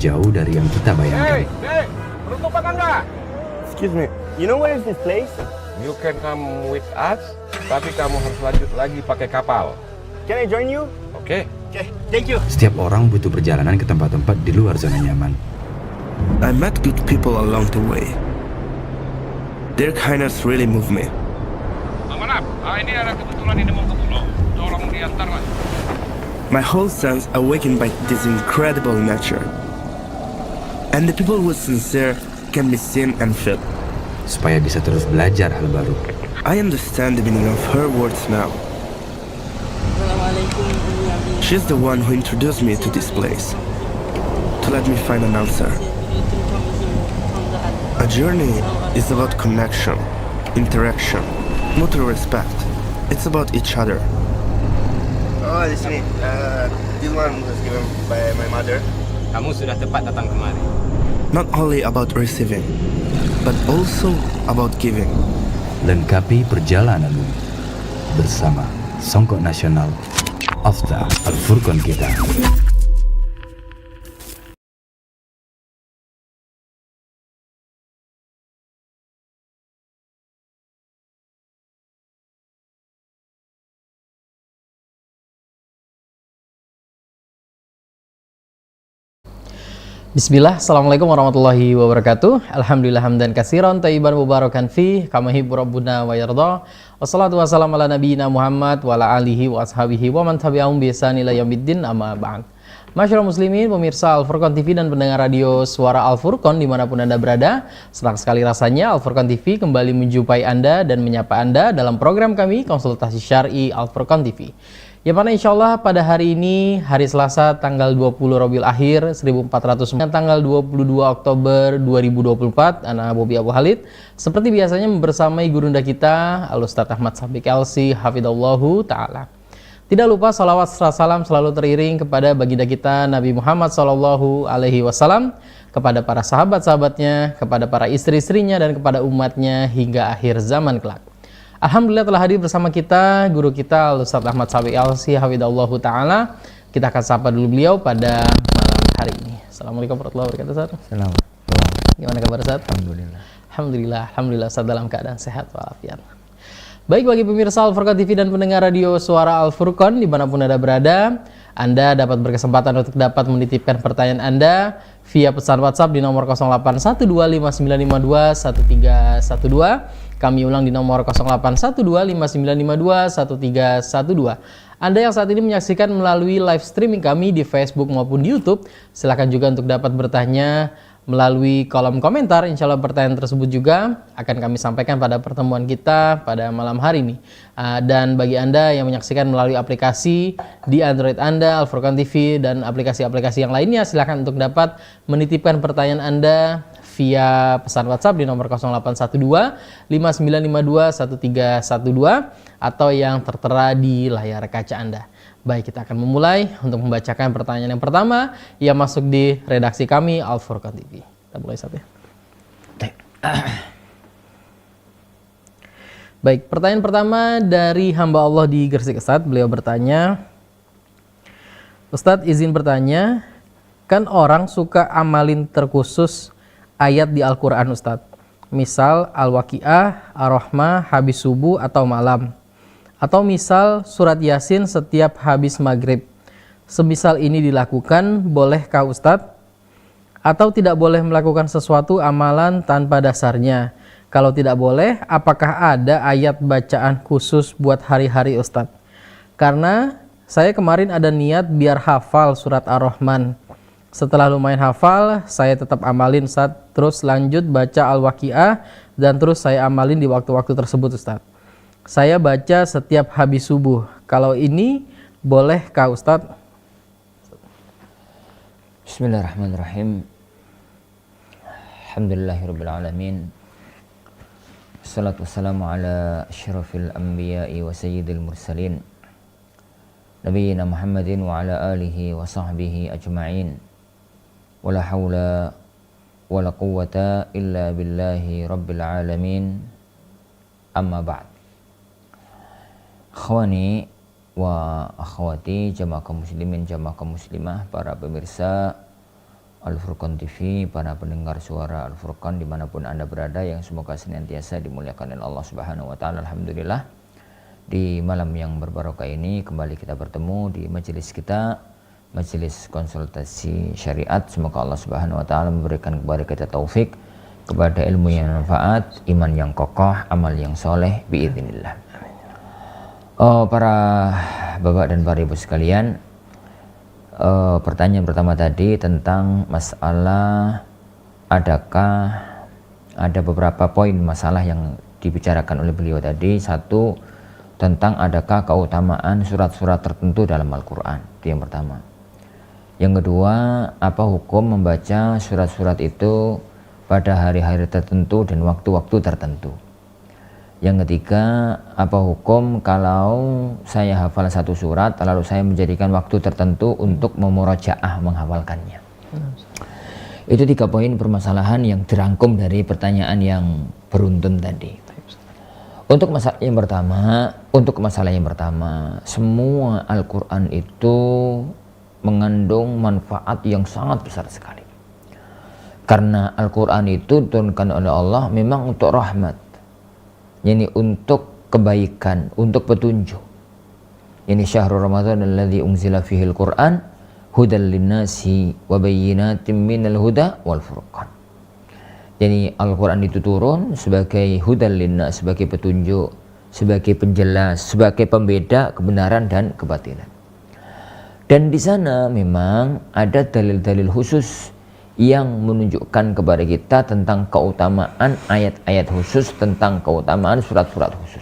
jauh dari yang kita bayangkan. Hey, beruntung apa enggak? Excuse me, you know where is this place? You can come with us, tapi kamu harus lanjut lagi pakai kapal. Can I join you? Oke? Okay, thank you. Setiap orang butuh perjalanan ke tempat-tempat di luar zona nyaman. I met good people along the way. Their kindness really moved me. Amanap, ini ada kebetulan ini mau ke pulau. Tolong diantar lah. My whole sense awakened by this incredible nature. And the people who are sincere can be seen and felt. Supaya bisa terus belajar hal baru. I understand the meaning of her words now. She's the one who introduced me to this place, to let me find an answer. A journey is about connection, interaction, mutual respect. It's about each other. Oh, di sini. This one was given by my mother. Kamu sudah tepat datang kemari. Not only about receiving, but also about giving. Lengkapi perjalananmu bersama Songkok Nasional Afta Al-Furqan kita. Bismillah, Assalamualaikum warahmatullahi wabarakatuh. Alhamdulillah hamdan katsiran thayyiban mubarakan fi kama yuhibbu rabbuna wa yarda. Wassalatu wassalamu ala nabiyyina Muhammad wa ala alihi wa ashabihi wa man tabi'ahum bi ihsan ila yaumiddin, amma ba'd. Masyaallah muslimin, pemirsa Al-Furqan TV dan pendengar radio Suara Al-Furqan dimanapun Anda berada, senang sekali rasanya Al-Furqan TV kembali menjumpai Anda dan menyapa Anda dalam program kami Konsultasi Syar'i Al-Furqan TV. Ya, mana insya Allah pada hari ini, hari Selasa tanggal 20 Rabiul Akhir 1400, tanggal 22 Oktober 2024, Ana Bobi Abu Halid seperti biasanya membersamai gurunda kita Al-Ustadz Ahmad Sabik LC Hafidhallahu Ta'ala. Tidak lupa salawat serta salam selalu teriring kepada baginda kita Nabi Muhammad Sallallahu Alaihi Wasallam, kepada para sahabat-sahabatnya, kepada para istri-istrinya, dan kepada umatnya hingga akhir zaman kelak. Alhamdulillah telah hadir bersama kita guru kita Ustadz Ahmad Sabik LC Hafidhallahu Ta'ala. Kita akan sapa dulu beliau pada malam hari ini. Assalamualaikum warahmatullahi wabarakatuh, Ustadz. Assalamualaikum. Gimana kabar, Ustadz? Alhamdulillah Ustadz dalam keadaan sehat walafiat. Baik, bagi pemirsa Al-Furqan TV dan pendengar radio Suara Al-Furqan dimanapun Anda berada, Anda dapat berkesempatan untuk dapat menitipkan pertanyaan Anda via pesan WhatsApp di nomor 081259521312. Kami ulang di nomor 081259521312. Anda yang saat ini menyaksikan melalui live streaming kami di Facebook maupun di YouTube, silakan juga untuk dapat bertanya melalui kolom komentar. Insya Allah pertanyaan tersebut juga akan kami sampaikan pada pertemuan kita pada malam hari ini. Dan bagi Anda yang menyaksikan melalui aplikasi di Android Anda, Al-Furqan TV, dan aplikasi-aplikasi yang lainnya, silakan untuk dapat menitipkan pertanyaan Anda via pesan WhatsApp di nomor 081259521312 atau yang tertera di layar kaca Anda. Baik, kita akan memulai untuk membacakan pertanyaan yang pertama yang masuk di redaksi kami Al-Furqan TV. Kita mulai saja. Baik, pertanyaan pertama dari hamba Allah di Gresik, Ustadz. Beliau bertanya, Ustadz izin bertanya, kan orang suka amalin terkhusus ayat di Al-Quran, Ustadz. Misal Al-Waqi'ah, Ar-Rahmah, habis subuh atau malam. Atau misal surat Yasin setiap habis maghrib. Semisal ini dilakukan, bolehkah Ustadz? Atau tidak boleh melakukan sesuatu amalan tanpa dasarnya? Kalau tidak boleh, apakah ada ayat bacaan khusus buat hari-hari Ustadz? Karena saya kemarin ada niat biar hafal surat Ar-Rahman. Setelah lumayan hafal, saya tetap amalin Ustadz. Terus lanjut baca Al-Waqi'ah dan terus saya amalin di waktu-waktu tersebut, Ustadz. Saya baca setiap habis subuh. Kalau ini bolehkah, Ustadz? Bismillahirrahmanirrahim. Alhamdulillahirabbil alamin. Wassalatu wassalamu ala asyrafil anbiya'i wa sayyidil mursalin. Nabiyyina Muhammadin wa ala alihi wa sahbihi ajma'in. Wala hawla wala quwwata illa billahi rabbil alamin. Amma ba'd. Akhwani wa akhwati, jamaah kaum muslimin, jamaah kaum muslimah, para pemirsa Al-Furqan TV, para pendengar suara Al-Furqan dimanapun Anda berada, yang semoga senantiasa dimuliakan oleh Allah Subhanahu wa Ta'ala. Alhamdulillah, di malam yang berbarokah ini kembali kita bertemu di majelis kita, majelis konsultasi syariat. Semoga Allah Subhanahu wa Ta'ala memberikan kepada kita taufik, kepada ilmu yang manfaat, iman yang kokoh, amal yang soleh, biidznillah. Para bapak dan para ibu sekalian, pertanyaan pertama tadi tentang masalah adakah ada beberapa poin masalah yang dibicarakan oleh beliau tadi. Satu, tentang adakah keutamaan surat-surat tertentu dalam Al-Quran, itu yang pertama. Yang kedua, apa hukum membaca surat-surat itu pada hari-hari tertentu dan waktu-waktu tertentu. Yang ketiga, apa hukum kalau saya hafal satu surat lalu saya menjadikan waktu tertentu untuk memurojaah menghafalkannya. Itu 3 poin permasalahan yang dirangkum dari pertanyaan yang beruntun tadi. Untuk masalah yang pertama, semua Al-Quran itu mengandung manfaat yang sangat besar sekali. Karena Al-Quran itu diturunkan oleh Allah memang untuk rahmat, yani untuk kebaikan, untuk petunjuk. Yani syahrul Ramadan alladzi unzila fihil Qur'an hudal linnasi wa bayyinatin minal huda wal furqan. Jadi Al-Quran itu turun sebagai hudal linnas, sebagai petunjuk, sebagai penjelas, sebagai pembeda kebenaran dan kebatilan. Dan di sana memang ada dalil-dalil khusus yang menunjukkan kepada kita tentang keutamaan ayat-ayat khusus, tentang keutamaan surat-surat khusus.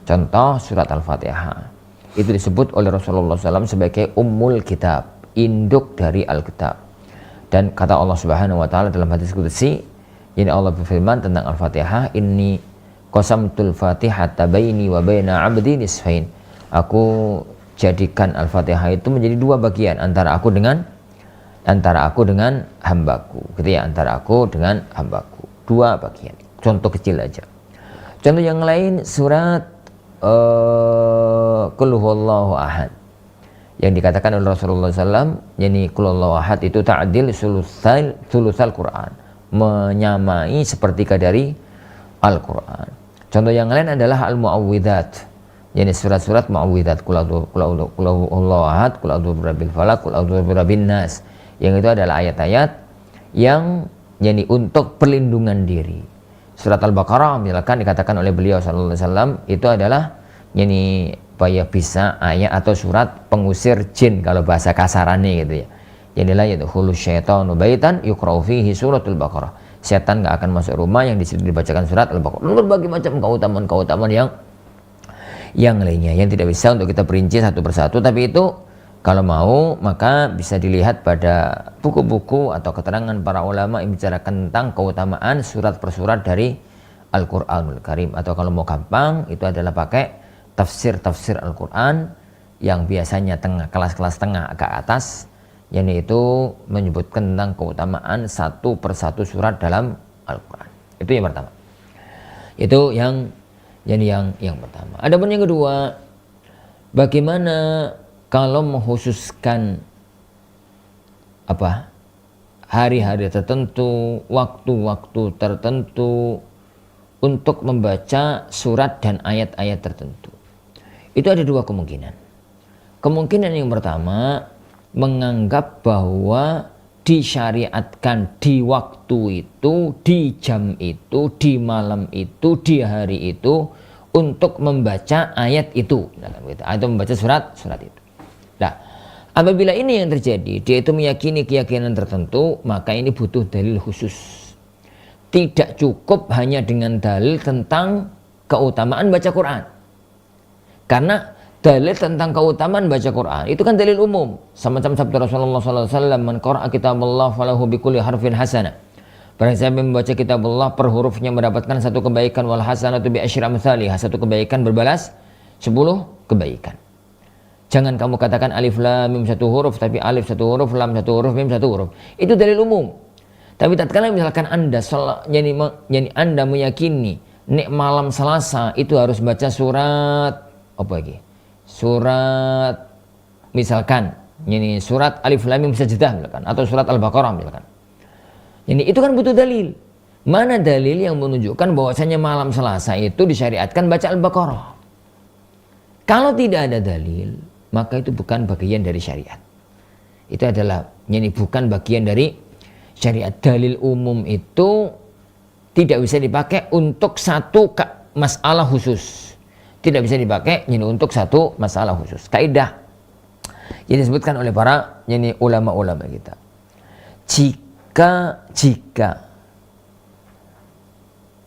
Contoh surat Al-Fatihah, itu disebut oleh Rasulullah SAW sebagai Ummul Kitab, induk dari Alkitab. Dan kata Allah Subhanahu wa Ta'ala dalam hadis qudsi, ini Allah berfirman tentang Al-Fatihah, inni qasamtul fatihata baini wa baina abdi nisfain. Aku jadikan Al-Fatihah itu menjadi 2 bagian, antara aku dengan hambaku, gitu ya, antara aku dengan hambaku, 2 bagian. Contoh kecil aja. Contoh yang lain surat Qul huwallahu ahad, yang dikatakan oleh Rasulullah SAW, yani Qul huwallahu ahad itu ta'dil sulusal Quran, menyamai sepertiga dari Al-Quran. Contoh yang lain adalah Al-Mu'awwidzat, yani surat-surat Mu'awwidzat, Qul huwallahu ahad, Qul a'udzu birabbil falaq, Qul a'udzu birabbin nas, yang itu adalah ayat-ayat yang yani untuk perlindungan diri. Surat Al-Baqarah misalkan dikatakan oleh beliau sallallahu alaihi wasallam itu adalah yani supaya bisa ayat atau surat pengusir jin kalau bahasa kasarannya gitu ya. Yani la yadkhulu syaitanu baitan yuqra'u fihi suratul Baqarah. Setan enggak akan masuk rumah yang di situ dibacakan surat Al-Baqarah. Berbagai macam keutamaan yang lainnya yang tidak bisa untuk kita perinci satu persatu, tapi itu kalau mau maka bisa dilihat pada buku-buku atau keterangan para ulama yang bicarakan tentang keutamaan surat per surat dari Al-Quranul Karim. Atau kalau mau gampang, itu adalah pakai tafsir Al-Quran yang biasanya kelas-kelas tengah ke atas, yang itu menyebutkan tentang keutamaan satu persatu surat dalam Al-Quran. Itu yang pertama. Itu yang pertama. Adapun yang kedua, bagaimana kalau mengkhususkan hari-hari tertentu, waktu-waktu tertentu untuk membaca surat dan ayat-ayat tertentu. Itu ada 2 kemungkinan. Kemungkinan yang pertama, menganggap bahwa disyariatkan di waktu itu, di jam itu, di malam itu, di hari itu untuk membaca ayat itu, atau membaca surat itu. Nah, apabila ini yang terjadi, dia itu meyakini keyakinan tertentu, maka ini butuh dalil khusus. Tidak cukup hanya dengan dalil tentang keutamaan baca Quran. Karena dalil tentang keutamaan baca Quran itu kan dalil umum. Semacam sabda Rasulullah SAW, man qara'a kitaballah falahu bikulli harfin hasanah. Barang siapa membaca kitab Allah per hurufnya mendapatkan 1 kebaikan, wal hasanatu bi asyri amsalihah, 1 kebaikan berbalas 10 kebaikan. Jangan kamu katakan alif lam mim 1 huruf, tapi alif 1 huruf, lam 1 huruf, mim 1 huruf. Itu dalil umum. Tapi tatkala misalkan Anda Anda meyakini nek malam Selasa itu harus baca surat apa lagi? Surat misalkan ini surat Alif Lam Mim Sajdah misalkan, atau surat Al-Baqarah misalkan. Ini itu kan butuh dalil. Mana dalil yang menunjukkan bahwasanya malam Selasa itu disyariatkan baca Al-Baqarah? Kalau tidak ada dalil, maka itu bukan bagian dari syariat. Itu adalah ini bukan bagian dari syariat. Dalil umum itu tidak bisa dipakai untuk satu masalah khusus. Tidak bisa dipakai ini untuk satu masalah khusus. Kaidah yang disebutkan oleh para ini ulama-ulama kita. Jika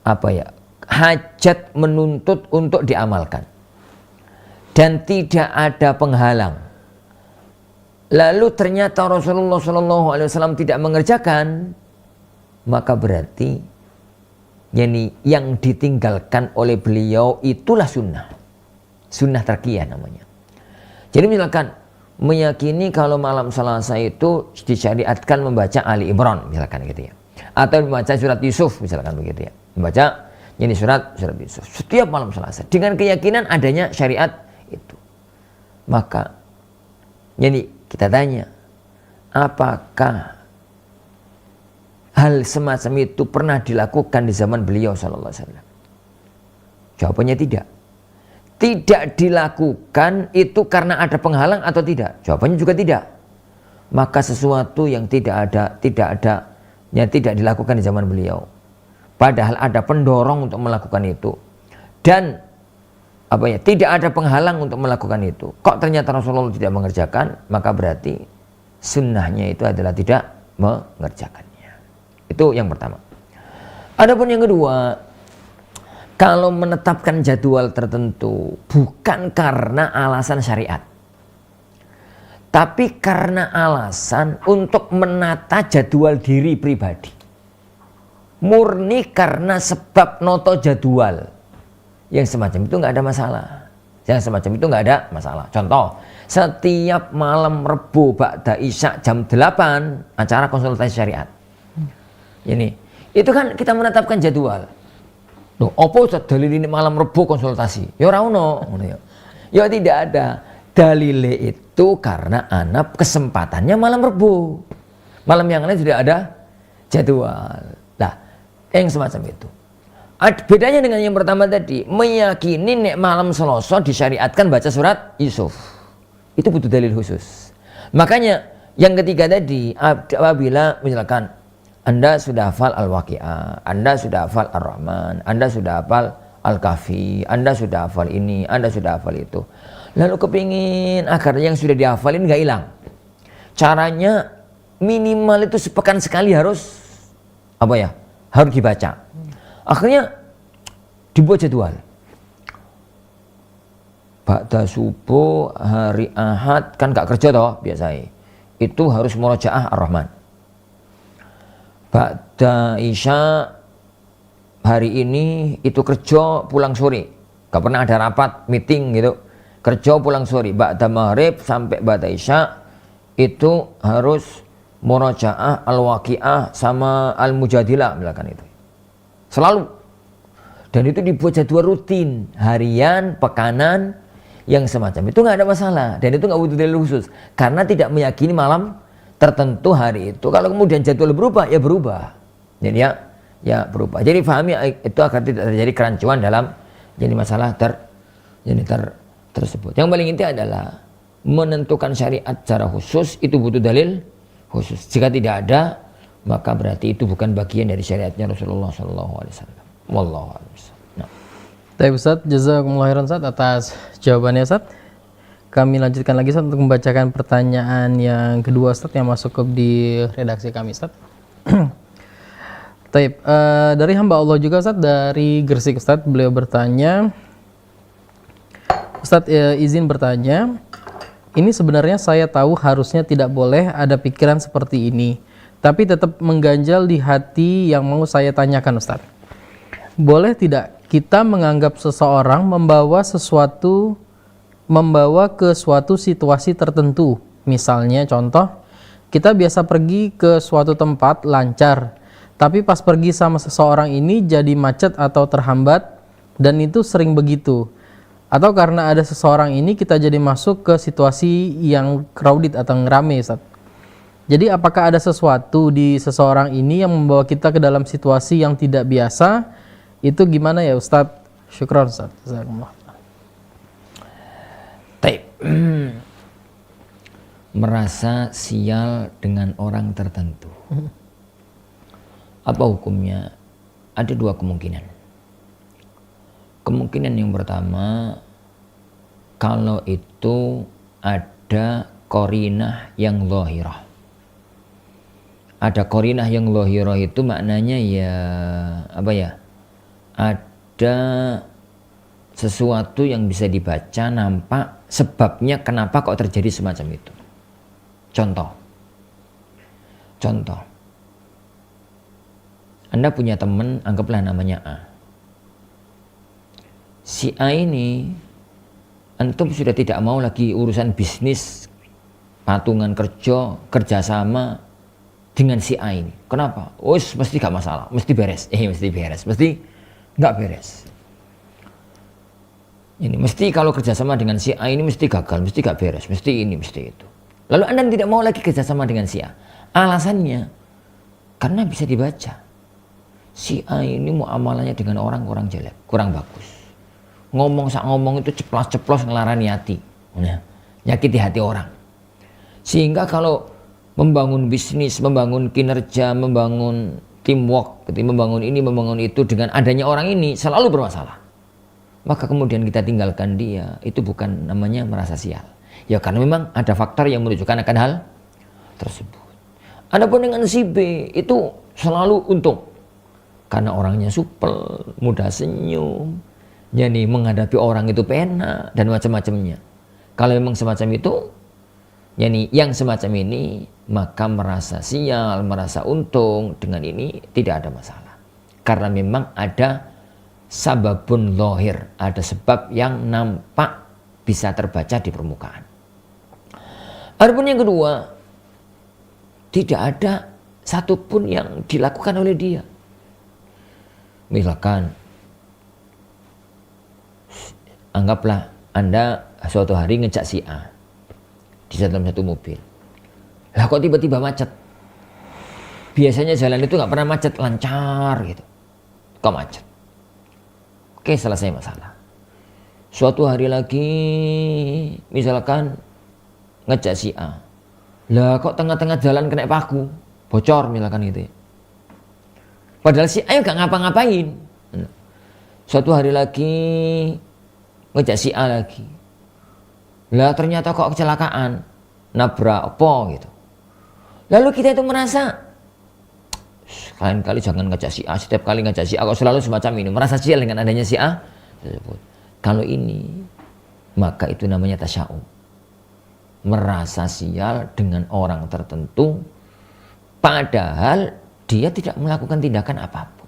apa ya, hajat menuntut untuk diamalkan dan tidak ada penghalang, lalu ternyata Rasulullah SAW tidak mengerjakan, maka berarti yang ditinggalkan oleh beliau itulah sunnah terkiyah namanya. Jadi misalkan meyakini kalau malam Selasa itu disyariatkan membaca Ali Imran misalkan gitu ya, atau membaca surat Yusuf misalkan begitu ya, membaca ini surat Yusuf setiap malam Selasa dengan keyakinan adanya syariat itu, maka jadi kita tanya, apakah hal semacam itu pernah dilakukan di zaman beliau sallallahu alaihi wasallam? Jawabannya tidak. Tidak dilakukan itu karena ada penghalang atau tidak? Jawabannya juga tidak. Maka sesuatu yang tidak dilakukan di zaman beliau, padahal ada pendorong untuk melakukan itu, dan tidak ada penghalang untuk melakukan itu, kok ternyata Rasulullah tidak mengerjakan, maka berarti sunnahnya itu adalah tidak mengerjakannya. Itu yang pertama. Adapun yang kedua, kalau menetapkan jadwal tertentu bukan karena alasan syariat, tapi karena alasan untuk menata jadwal diri pribadi, murni karena sebab noto jadwal, yang semacam itu nggak ada masalah. Yang semacam itu nggak ada masalah. Contoh, setiap malam Rebo ba'da Isya jam 8 acara konsultasi syariat. Ini, itu kan kita menetapkan jadwal. Loh, opo dalil ini malam Rebo konsultasi? Ya ora ono, ya tidak ada. Dalile itu karena anak kesempatannya malam Rebo. Malam yang lain tidak ada jadwal. Nah, yang semacam itu. Bedanya dengan yang pertama tadi, meyakini nek malam Selasa disyariatkan baca surat Yusuf. Itu butuh dalil khusus. Makanya yang ketiga tadi, apabila misalkan Anda sudah hafal Al-Waqi'ah, Anda sudah hafal Ar-Rahman, Anda sudah hafal Al-Kahfi, Anda sudah hafal ini, Anda sudah hafal itu, lalu kepingin agar yang sudah dihafalin gak hilang. Caranya minimal itu sepekan sekali harus harus dibaca. Akhirnya dibuat jadwal. Ba'da subuh hari Ahad kan gak kerja toh biasanya. Itu harus murojaah Ar-Rahman. Ba'da Isya hari ini itu kerja pulang sore. Gak pernah ada rapat, meeting gitu. Kerja pulang sore. Ba'da Maghrib sampai Ba'da Isya itu harus murojaah Al-Waqi'ah sama Al-Mujadilah misalkan itu. Selalu. Dan itu dibuat jadwal rutin, harian, pekanan, yang semacam itu nggak ada masalah. Dan itu nggak butuh dalil khusus, karena tidak meyakini malam tertentu hari itu. Kalau kemudian jadwal berubah, ya berubah. Jadi ya berubah. Jadi pahami itu agar tidak terjadi kerancuan dalam jadi masalah tersebut. Yang paling inti adalah menentukan syariat secara khusus itu butuh dalil khusus. Jika tidak ada, maka berarti itu bukan bagian dari syariatnya Rasulullah SAW. Wallahu a'lam. Nah. Baik Ustaz, jazakumullah khairan Ustaz atas jawabannya Ustaz. Kami lanjutkan lagi Ustaz untuk membacakan pertanyaan yang kedua Ustaz yang masuk di redaksi kami Ustaz. Taib, dari hamba Allah juga Ustaz dari Gresik Ustaz, beliau bertanya, Ustaz izin bertanya, ini sebenarnya saya tahu harusnya tidak boleh ada pikiran seperti ini, tapi tetap mengganjal di hati yang mau saya tanyakan Ustaz. Boleh tidak kita menganggap seseorang membawa ke suatu situasi tertentu? Misalnya contoh, kita biasa pergi ke suatu tempat lancar, tapi pas pergi sama seseorang ini jadi macet atau terhambat, dan itu sering begitu. Atau karena ada seseorang ini kita jadi masuk ke situasi yang crowded atau ngerame, Ustaz? Jadi apakah ada sesuatu di seseorang ini yang membawa kita ke dalam situasi yang tidak biasa? Itu gimana ya Ustaz? Syukran Ustaz. Jazakumullah. Taib. Merasa sial dengan orang tertentu. Apa hukumnya? Ada dua kemungkinan. Kemungkinan yang pertama, kalau itu ada qarinah yang zahirah. Ada qarinah yang zahirah itu maknanya ya apa ya? Ada sesuatu yang bisa dibaca, nampak sebabnya kenapa kok terjadi semacam itu. Contoh. Anda punya teman, anggaplah namanya A. Si A ini, antum sudah tidak mau lagi urusan bisnis, patungan kerjasama dengan si A ini. Kenapa? Mesti gak masalah, mesti beres. Mesti gak beres. Ini mesti kalau kerjasama dengan si A ini mesti gagal, mesti gak beres, mesti ini, mesti itu. Lalu Anda tidak mau lagi kerjasama dengan si A. Alasannya, karena bisa dibaca. Si A ini muamalahnya dengan orang kurang jelek, kurang bagus. Ngomong itu ceplos-ceplos ngelarani hati. Nah, nyakiti hati orang. Sehingga kalau membangun bisnis, membangun kinerja, membangun teamwork, membangun ini, membangun itu dengan adanya orang ini selalu bermasalah. Maka kemudian kita tinggalkan dia, itu bukan namanya merasa sial. Ya karena memang ada faktor yang menunjukkan akan hal tersebut. Adapun dengan si B itu selalu untung. Karena orangnya supel, mudah senyum, jadi menghadapi orang itu pena dan macam-macamnya. Kalau memang semacam itu, yani yang semacam ini, maka merasa sial, merasa untung dengan ini tidak ada masalah. Karena memang ada sababun zahir, ada sebab yang nampak bisa terbaca di permukaan. Adapun yang kedua, tidak ada satupun yang dilakukan oleh dia. Misalkan, anggaplah Anda suatu hari ngejak si A di dalam satu mobil. Lah kok tiba-tiba macet? Biasanya jalan itu nggak pernah macet, lancar gitu. Kok macet? Oke, selesai masalah. Suatu hari lagi, misalkan ngejak si A. Lah kok tengah-tengah jalan kena paku, bocor misalkan gitu ya. Padahal si A gak ngapa-ngapain. Suatu hari lagi ngejak si A lagi. Lah ternyata kok kecelakaan, nabrak apa gitu. Lalu kita itu merasa, lain kali jangan ngejak si A, setiap kali ngejak si A kok selalu semacam ini, merasa sial dengan adanya si A tersebut. Kalau ini, maka itu namanya tasya'um. Merasa sial dengan orang tertentu, padahal dia tidak melakukan tindakan apapun.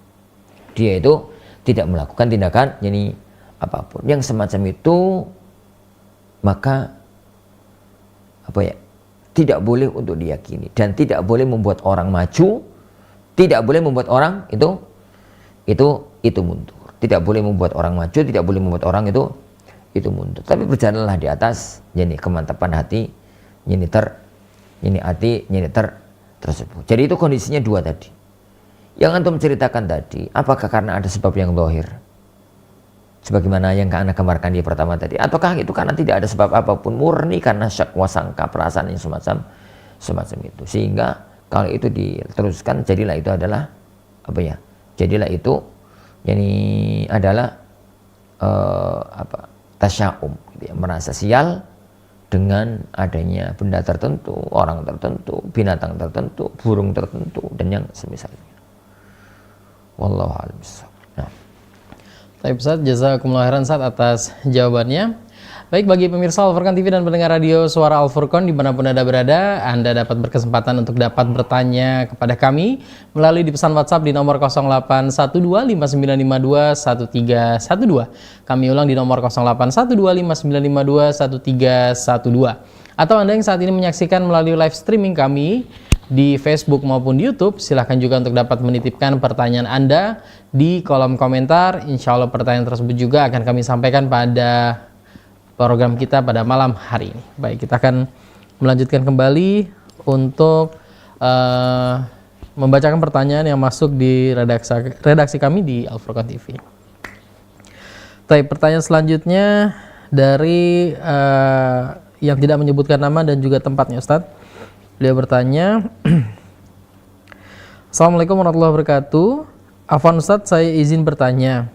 Dia itu tidak melakukan tindakan yani apapun. Yang semacam itu, maka apa ya? Tidak boleh untuk diyakini dan tidak boleh membuat orang maju, tidak boleh membuat orang itu mundur. Tidak boleh membuat orang maju, tidak boleh membuat orang itu mundur. Tapi berjalanlah di atas yani kemantapan hati, tersebut. Jadi itu kondisinya dua tadi. Yang antum ceritakan tadi, apakah karena ada sebab yang zahir? Sebagaimana yang Anda gambarkan di pertama tadi, ataukah itu karena tidak ada sebab apapun, murni karena syak wasangka, perasaan yang semacam itu. Sehingga kalau itu diteruskan, jadilah itu adalah apa ya? Jadilah itu yani adalah tasya'um, gitu ya, merasa sial dengan adanya benda tertentu, orang tertentu, binatang tertentu, burung tertentu, dan yang semisalnya. Wallahu a'lam bishawab. Nah. Baik Ustaz, jazakumullah khairan Ustaz atas jawabannya. Baik, bagi pemirsa Al-Furqan TV dan pendengar radio Suara Al-Furqan dimanapun Anda berada, Anda dapat berkesempatan untuk dapat bertanya kepada kami melalui di pesan WhatsApp di nomor 081259521312. Kami ulang di nomor 081259521312. Atau Anda yang saat ini menyaksikan melalui live streaming kami di Facebook maupun di YouTube, silahkan juga untuk dapat menitipkan pertanyaan Anda di kolom komentar. Insya Allah pertanyaan tersebut juga akan kami sampaikan pada program kita pada malam hari ini. Baik, kita akan melanjutkan kembali untuk membacakan pertanyaan yang masuk di redaksi kami di Al Furqan TV. Baik, pertanyaan selanjutnya dari yang tidak menyebutkan nama dan juga tempatnya, Ustadz. Beliau bertanya, Assalamualaikum warahmatullahi wabarakatuh. Afwan Ustadz, saya izin bertanya.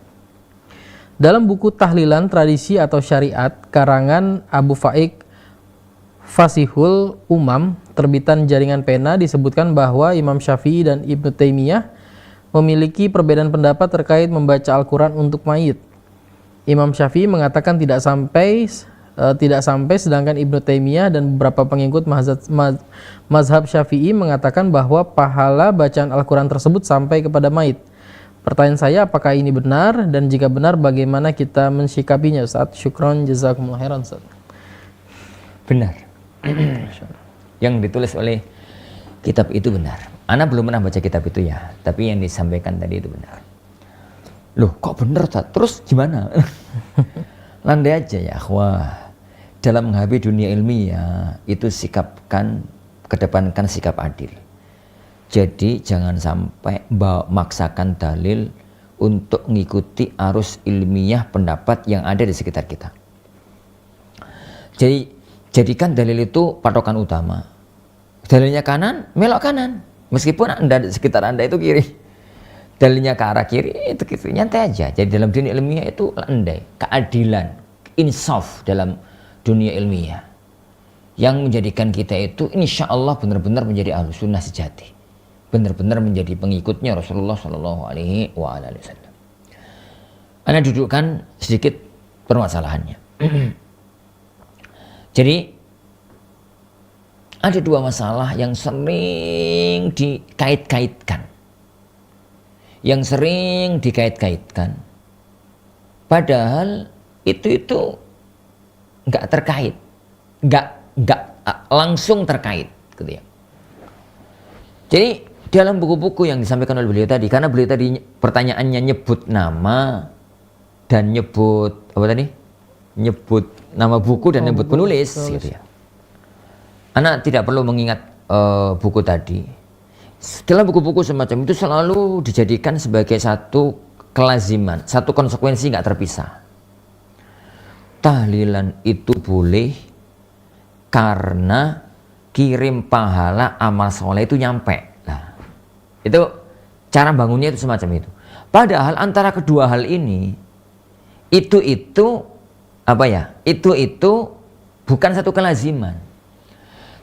Dalam buku Tahlilan Tradisi atau Syariat karangan Abu Faik Fasihul Umam terbitan Jaringan Pena disebutkan bahwa Imam Syafi'i dan Ibnu Taimiyah memiliki perbedaan pendapat terkait membaca Al-Quran untuk mayit. Imam Syafi'i mengatakan tidak sampai, sedangkan Ibnu Taimiyah dan beberapa pengikut mazhab Syafi'i mengatakan bahwa pahala bacaan Al-Quran tersebut sampai kepada mayit. Pertanyaan saya, apakah ini benar, dan jika benar bagaimana kita mensikapinya, Ustaz? Syukron, jazakumullah khairan, Ustaz. Benar. Yang ditulis oleh kitab itu benar. Ana belum pernah baca kitab itu ya, tapi yang disampaikan tadi itu benar. Loh, kok benar, Ustaz? Terus gimana? Landai aja ya, wah. Dalam menghadapi dunia ilmiah itu kedepankan sikap adil. Jadi jangan sampai maksakan dalil untuk mengikuti arus ilmiah pendapat yang ada di sekitar kita. Jadi jadikan dalil itu patokan utama. Dalilnya kanan, melok kanan. Meskipun Anda di sekitar Anda itu kiri. Dalilnya ke arah kiri, itu gitu. Nyantai aja. Jadi dalam dunia ilmiah itu landai, keadilan, insaf dalam dunia ilmiah. Yang menjadikan kita itu insya Allah benar-benar menjadi ahlus sunnah sejati. Benar-benar menjadi pengikutnya Rasulullah Shallallahu Alaihi Wasallam. Anda dudukkan sedikit permasalahannya. Jadi ada dua masalah yang sering dikait-kaitkan. Yang sering dikait-kaitkan. Padahal itu nggak terkait, nggak langsung terkait, gitu ya. Jadi dalam buku-buku yang disampaikan oleh beliau tadi, karena beliau tadi pertanyaannya nyebut nama dan nyebut apa tadi? Nyebut nama buku dan nyebut penulis, gitu ya. Anak tidak perlu mengingat buku tadi. Dalam buku-buku semacam itu selalu dijadikan sebagai satu kelaziman, satu konsekuensi nggak terpisah. Tahlilan itu boleh karena kirim pahala amal soleh itu nyampe. Itu cara bangunnya itu semacam itu. Padahal antara kedua hal ini itu apa ya? Itu bukan satu kelaziman.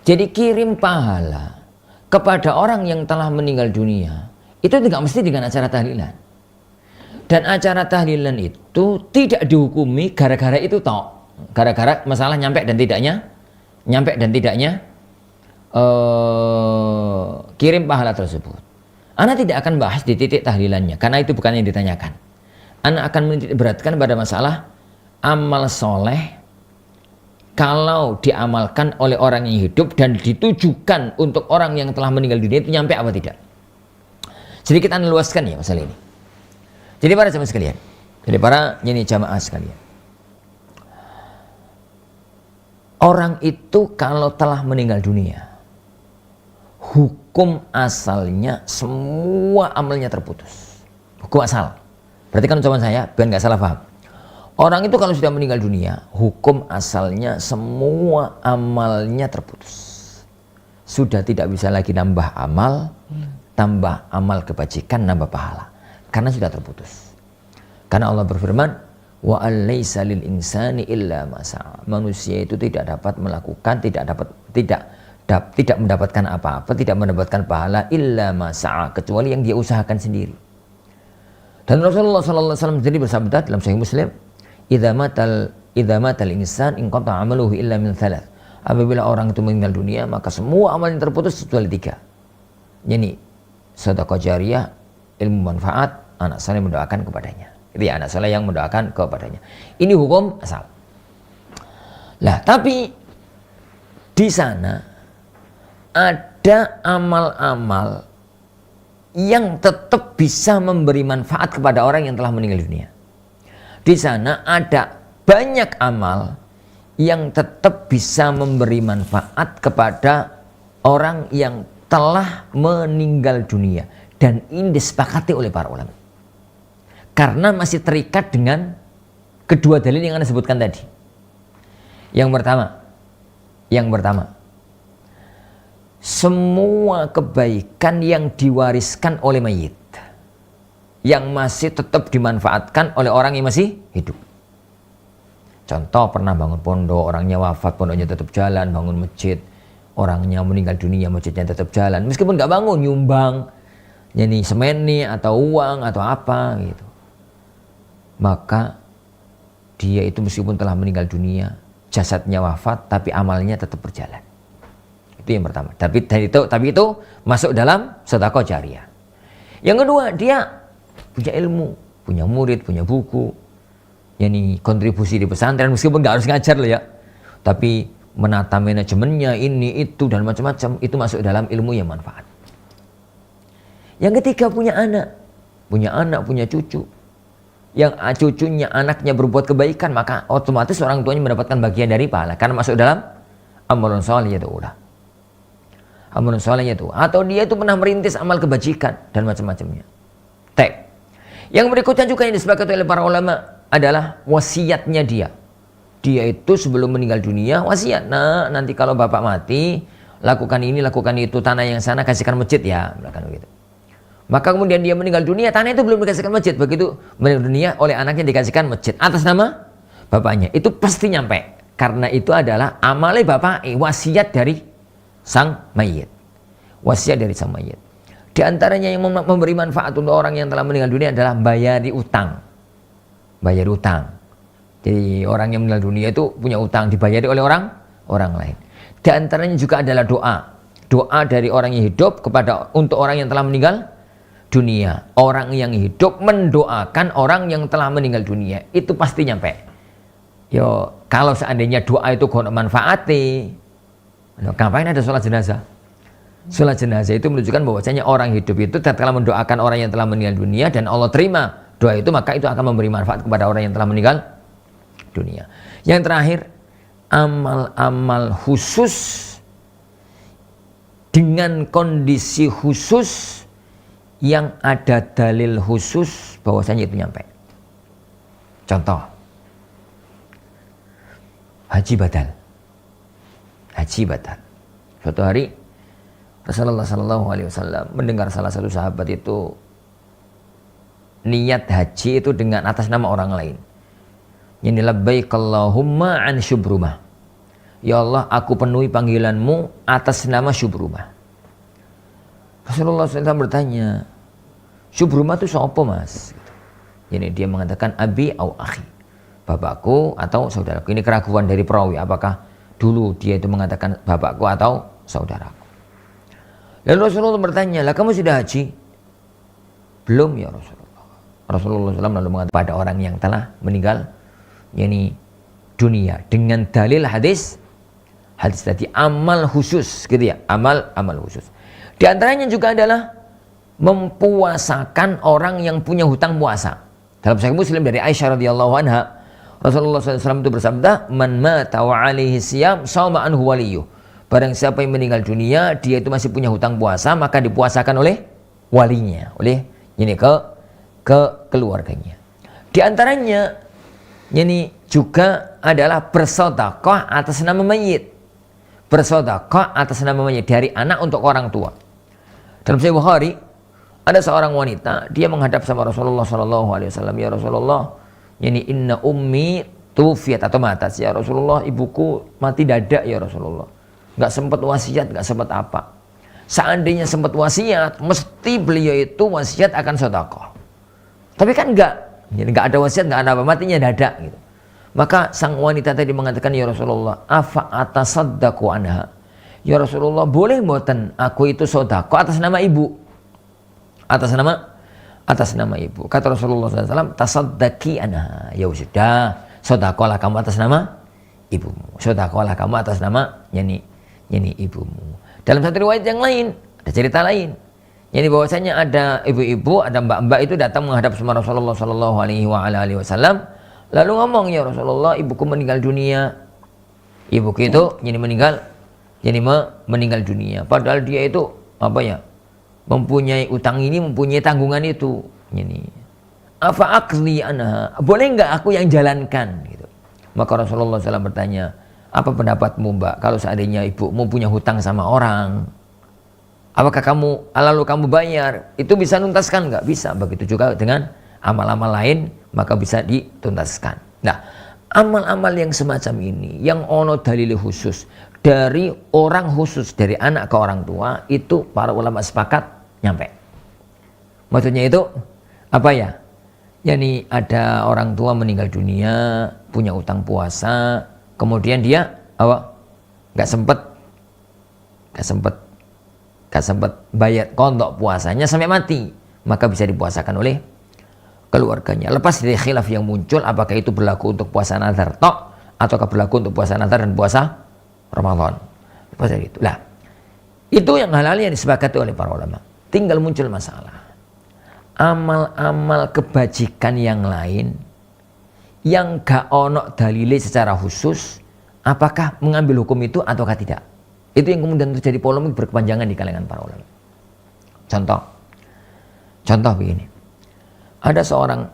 Jadi kirim pahala kepada orang yang telah meninggal dunia itu tidak mesti dengan acara tahlilan. Dan acara tahlilan itu tidak dihukumi gara-gara itu tok. Gara-gara masalah nyampe dan tidaknya kirim pahala tersebut. Ana tidak akan bahas di titik tahlilannya karena itu bukan yang ditanyakan. Ana akan menitik beratkan pada masalah amal soleh kalau diamalkan oleh orang yang hidup dan ditujukan untuk orang yang telah meninggal dunia itu nyampe apa tidak. Sedikit Ana luaskan ya masalah ini. Jadi para jamaah sekalian, jamaah sekalian, orang itu kalau telah meninggal dunia, hukum asalnya semua amalnya terputus. Hukum asal. Berarti kan ucapan saya biar nggak salah paham. Orang itu kalau sudah meninggal dunia, hukum asalnya semua amalnya terputus. Sudah tidak bisa lagi nambah amal, tambah amal kebajikan, nambah pahala. Karena sudah terputus. Karena Allah berfirman, wa alaysa lil insani illa ma sa'a. Manusia itu tidak dapat melakukan, tidak mendapatkan apa-apa, tidak mendapatkan pahala illa ma sa'a, kecuali yang dia usahakan sendiri. Dan Rasulullah sallallahu alaihi wasallam sendiri bersabda dalam Sahih Muslim, idza matal insan inqata 'amaluhu illa min thalath. Apabila orang itu meninggal dunia, maka semua amalnya terputus kecuali 3. Yani sedekah jariyah, ilmu manfaat, anak saleh mendoakan kepadanya. Itu ya, anak saleh yang mendoakan kepadanya. Ini hukum asal. Lah, tapi di sana ada amal-amal yang tetap bisa memberi manfaat kepada orang yang telah meninggal dunia. Di sana ada banyak amal yang tetap bisa memberi manfaat kepada orang yang telah meninggal dunia. Dan ini disepakati oleh para ulama. Karena masih terikat dengan kedua dalil yang Anda sebutkan tadi. Yang pertama, semua kebaikan yang diwariskan oleh mayit, yang masih tetap dimanfaatkan oleh orang yang masih hidup. Contoh, pernah bangun pondok, orangnya wafat, pondoknya tetap jalan, bangun masjid, orangnya meninggal dunia, masjidnya tetap jalan. Meskipun nggak bangun, nyumbang, jadi semeni atau uang atau apa gitu. Maka dia itu meskipun telah meninggal dunia, jasadnya wafat, tapi amalnya tetap berjalan. Itu yang pertama. Tapi itu masuk dalam sedekah jariyah. Yang kedua, dia punya ilmu, punya murid, punya buku, yani kontribusi di pesantren, meskipun nggak harus ngajar loh ya, tapi menata manajemennya ini itu dan macam-macam, itu masuk dalam ilmu yang manfaat. Yang ketiga, punya anak, punya cucu, yang cucunya, anaknya berbuat kebaikan, maka otomatis orang tuanya mendapatkan bagian dari pahala karena masuk dalam amalun sholih itu ulah. Amalun sholihnya itu, atau dia itu pernah merintis amal kebajikan dan macam-macamnya. Yang berikutnya juga yang disepakati oleh para ulama adalah wasiatnya dia. Dia itu sebelum meninggal dunia wasiat, nah nanti kalau bapak mati lakukan ini, lakukan itu, tanah yang sana kasihkan masjid ya, belakang begitu. Maka kemudian dia meninggal dunia, tanah itu belum dikasihkan masjid, begitu meninggal dunia oleh anaknya dikasihkan masjid atas nama bapaknya, itu pasti nyampe karena itu adalah amalnya bapak, wasiat dari sang mayit. Wasiat dari sang mayit. Di antaranya yang memberi manfaat untuk orang yang telah meninggal dunia adalah bayari utang. Bayar utang. Jadi orang yang meninggal dunia itu punya utang, dibayari oleh orang lain. Di antaranya juga adalah doa. Doa dari orang yang hidup untuk orang yang telah meninggal dunia. Orang yang hidup mendoakan orang yang telah meninggal dunia. Itu pasti nyampe. Yo, kalau seandainya doa itu gak manfaati, ngapain ada sholat jenazah? Sholat jenazah itu menunjukkan bahwasanya orang hidup itu tatkala mendoakan orang yang telah meninggal dunia dan Allah terima doa itu, maka itu akan memberi manfaat kepada orang yang telah meninggal dunia. Yang terakhir, amal-amal khusus dengan kondisi khusus yang ada dalil khusus bahwasanya itu nyampe. Contoh, haji batal. Suatu hari Rasulullah SAW mendengar salah satu sahabat itu niat haji itu dengan atas nama orang lain. Ini labbaik Allahumma an Syubrumah. Ya Allah, aku penuhi panggilanmu atas nama Syubrumah. Rasulullah SAW bertanya, Syubrumah itu siapa mas? Ini dia mengatakan abi au akhi, bapakku atau saudaraku. Ini keraguan dari perawi, apakah dulu dia itu mengatakan bapakku atau saudaraku. Lalu Rasulullah bertanya, lah kamu sudah haji? Belum ya Rasulullah. Rasulullah SAW lalu mengatakan pada orang yang telah meninggal yakni dunia dengan dalil hadis tadi, amal khusus gitu ya, amal khusus. Di antaranya juga adalah mempuasakan orang yang punya hutang puasa. Dalam Sahih Muslim dari Aisyah radhiyallahu anha, Rasulullah SAW itu bersabda, man mata wa alaihi siyam shawma anhu waliyuh. Barang siapa yang meninggal dunia, dia itu masih punya hutang puasa, maka dipuasakan oleh walinya, oleh ini ke keluarganya. Di antaranya ini juga adalah bersedekah atas nama mayit. Bersedekah atas nama mayit dari anak untuk orang tua. Dalam Sahih Bukhari ada seorang wanita, dia menghadap sama Rasulullah SAW, ya Rasulullah, ini inna ummi tufiyat atau mata, ya Rasulullah, ibuku mati dadak ya Rasulullah. Nggak sempat wasiat, nggak sempat apa. Seandainya sempat wasiat, mesti beliau itu wasiat akan sedekah. Tapi kan nggak ada wasiat, nggak ada apa, matinya dadak gitu. Maka sang wanita tadi mengatakan, ya Rasulullah, afa atasaddaqu anha. Ya Rasulullah, boleh mboten aku itu sedekah atas nama ibu? Atas nama ibu. Kata Rasulullah SAW, tasaddaqi anha. Ya sudah, sedekahlah kamu atas nama ibumu. Sedekahlah kamu atas nama yani ibumu. Dalam satu riwayat yang lain, ada cerita lain. Yani bahwasanya ada ibu-ibu, ada mbak-mbak itu datang menghadap sama Rasulullah sallallahu alaihi wasallam, lalu ngomong, ya Rasulullah, ibuku meninggal dunia. Ibuku itu jadi meninggal dunia. Padahal dia itu mempunyai utang ini, mempunyai tanggungan itu. Ini apa akli anha? Boleh nggak aku yang jalankan? Gitu. Maka Rasulullah SAW bertanya, apa pendapatmu mbak? Kalau seandainya ibumu punya hutang sama orang, apakah lalu kamu bayar? Itu bisa nuntaskan nggak? Bisa. Begitu juga dengan amal-amal lain, maka bisa dituntaskan. Nah, amal-amal yang semacam ini, yang ono dalil khusus dari orang khusus, dari anak ke orang tua, itu para ulama sepakat nyampe. Maksudnya itu apa ya? Yani ada orang tua meninggal dunia, punya utang puasa, kemudian dia nggak sempet bayar kontok puasanya sampai mati, maka bisa dipuasakan oleh keluarganya. Lepas dari khilaf yang muncul, apakah itu berlaku untuk puasa nazar tok ataukah berlaku untuk puasa nazar dan puasa Ramadan. Lepas dari itu. Lah, itu yang hal-hal yang disepakati oleh para ulama. Tinggal muncul masalah. Amal-amal kebajikan yang lain yang gak ono dalile secara khusus, apakah mengambil hukum itu ataukah tidak? Itu yang kemudian terjadi polemik berkepanjangan di kalangan para ulama. Contoh begini. Ada seorang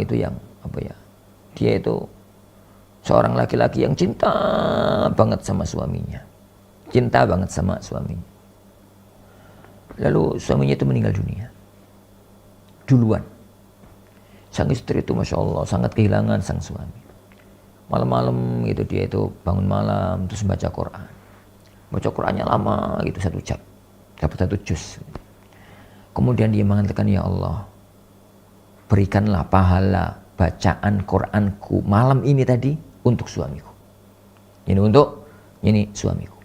itu yang dia itu seorang laki-laki yang cinta banget sama suaminya. Lalu suaminya itu meninggal dunia duluan. Sang istri itu Masya Allah sangat kehilangan sang suami. Malam-malam gitu dia itu bangun malam terus baca Quran. Baca Qurannya lama gitu, 1 jam. Dapat 1 juz. Kemudian dia mengatakan, ya Allah, berikanlah pahala bacaan Quranku malam ini tadi untuk suamiku. Ini suamiku.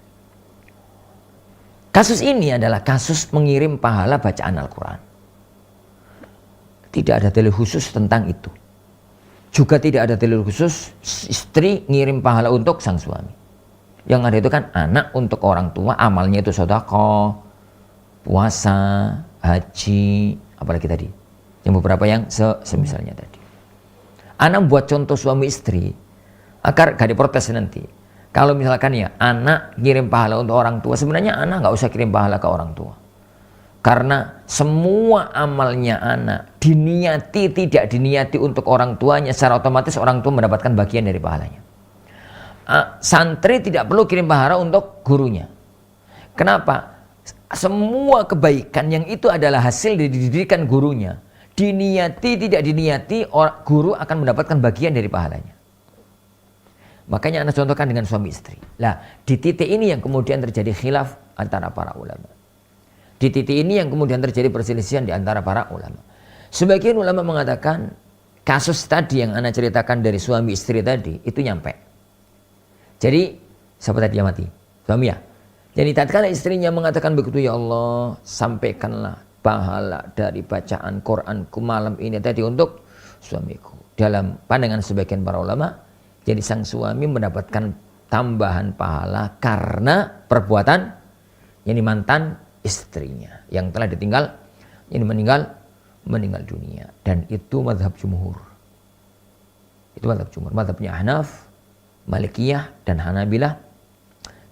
Kasus ini adalah kasus mengirim pahala bacaan Al-Quran. Tidak ada dalil khusus tentang itu. Juga tidak ada dalil khusus istri ngirim pahala untuk sang suami. Yang ada itu kan anak untuk orang tua, amalnya itu sedekah, puasa, haji, apalagi tadi. Yang beberapa yang semisalnya tadi. Anak buat contoh suami istri, agar gak diprotes nanti. Kalau misalkan ya anak kirim pahala untuk orang tua, sebenarnya anak nggak usah kirim pahala ke orang tua. Karena semua amalnya anak diniati tidak diniati untuk orang tuanya, secara otomatis orang tua mendapatkan bagian dari pahalanya. Santri tidak perlu kirim pahala untuk gurunya. Kenapa? Semua kebaikan yang itu adalah hasil dari didikan gurunya. Diniati tidak diniati, guru akan mendapatkan bagian dari pahalanya. Makanya Anda contohkan dengan suami istri. Lah, di titik ini yang kemudian terjadi khilaf antara para ulama. Di titik ini yang kemudian terjadi perselisihan di antara para ulama. Sebagian ulama mengatakan kasus tadi yang Anda ceritakan dari suami istri tadi itu nyampe. Jadi siapa tadi yang mati? Suami ya. Jadi tatkala istrinya mengatakan begitu, ya Allah, sampaikanlah pahala dari bacaan Quranku malam ini tadi untuk suamiku. Dalam pandangan sebagian para ulama, jadi sang suami mendapatkan tambahan pahala karena perbuatan yang mantan istrinya yang telah ditinggal, ini meninggal dunia. Dan itu mazhab jumhur. Itu mazhab jumhur. Mazhabnya Ahnaf, Malikiyah dan Hanabilah.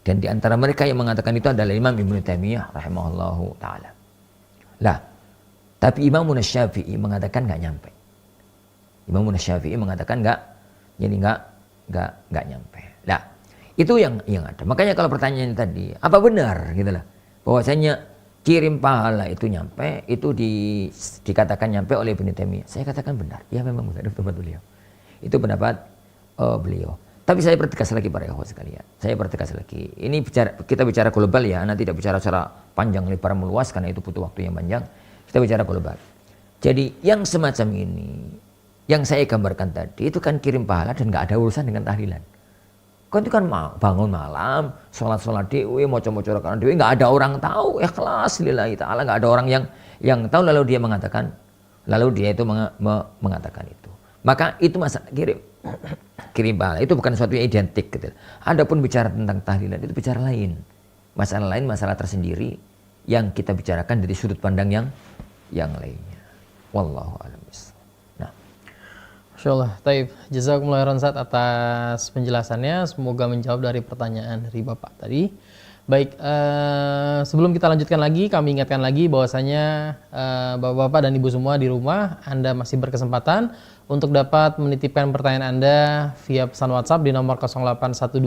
Dan di antara mereka yang mengatakan itu adalah Imam Ibnu Taimiyah rahimahullahu taala. Lah, tapi Imam Syafi'i mengatakan nggak nyampe. Imam Syafi'i mengatakan nggak nyampe. Nah, itu yang ada. Makanya kalau pertanyaannya tadi, apa benar gitu lah, bahwasanya kirim pahala itu nyampe, itu dikatakan nyampe oleh Ibnu Taimiyah. Saya katakan benar. Ya memang benar, itu pendapat beliau. Itu pendapat beliau. Tapi saya pertegas lagi para ikhwan sekalian. Saya pertegas lagi. Ini kita bicara global ya, nanti tidak bicara secara panjang lebar meluas karena itu butuh waktu yang panjang. Kita bicara global. Jadi yang semacam ini, yang saya gambarkan tadi itu kan kirim pahala dan nggak ada urusan dengan tahlilan. Kan itu kan bangun malam, sholat dewe, moco-moco rakaat dewe, nggak ada orang tahu, ikhlas lillahi ta'ala, nggak ada orang yang tahu, lalu dia itu mengatakan itu. Maka itu masalah kirim pahala itu bukan sesuatu yang identik gitu. Adapun bicara tentang tahlilan itu bicara lain. Masalah tersendiri yang kita bicarakan dari sudut pandang yang lainnya. Wallahu a'lam. Insyaallah. Taib. Jazakumullah khairan Ustaz atas penjelasannya. Semoga menjawab dari pertanyaan dari Bapak tadi. Baik, sebelum kita lanjutkan lagi, kami ingatkan lagi bahwasanya Bapak-bapak dan Ibu semua di rumah, Anda masih berkesempatan untuk dapat menitipkan pertanyaan Anda via pesan WhatsApp di nomor 0812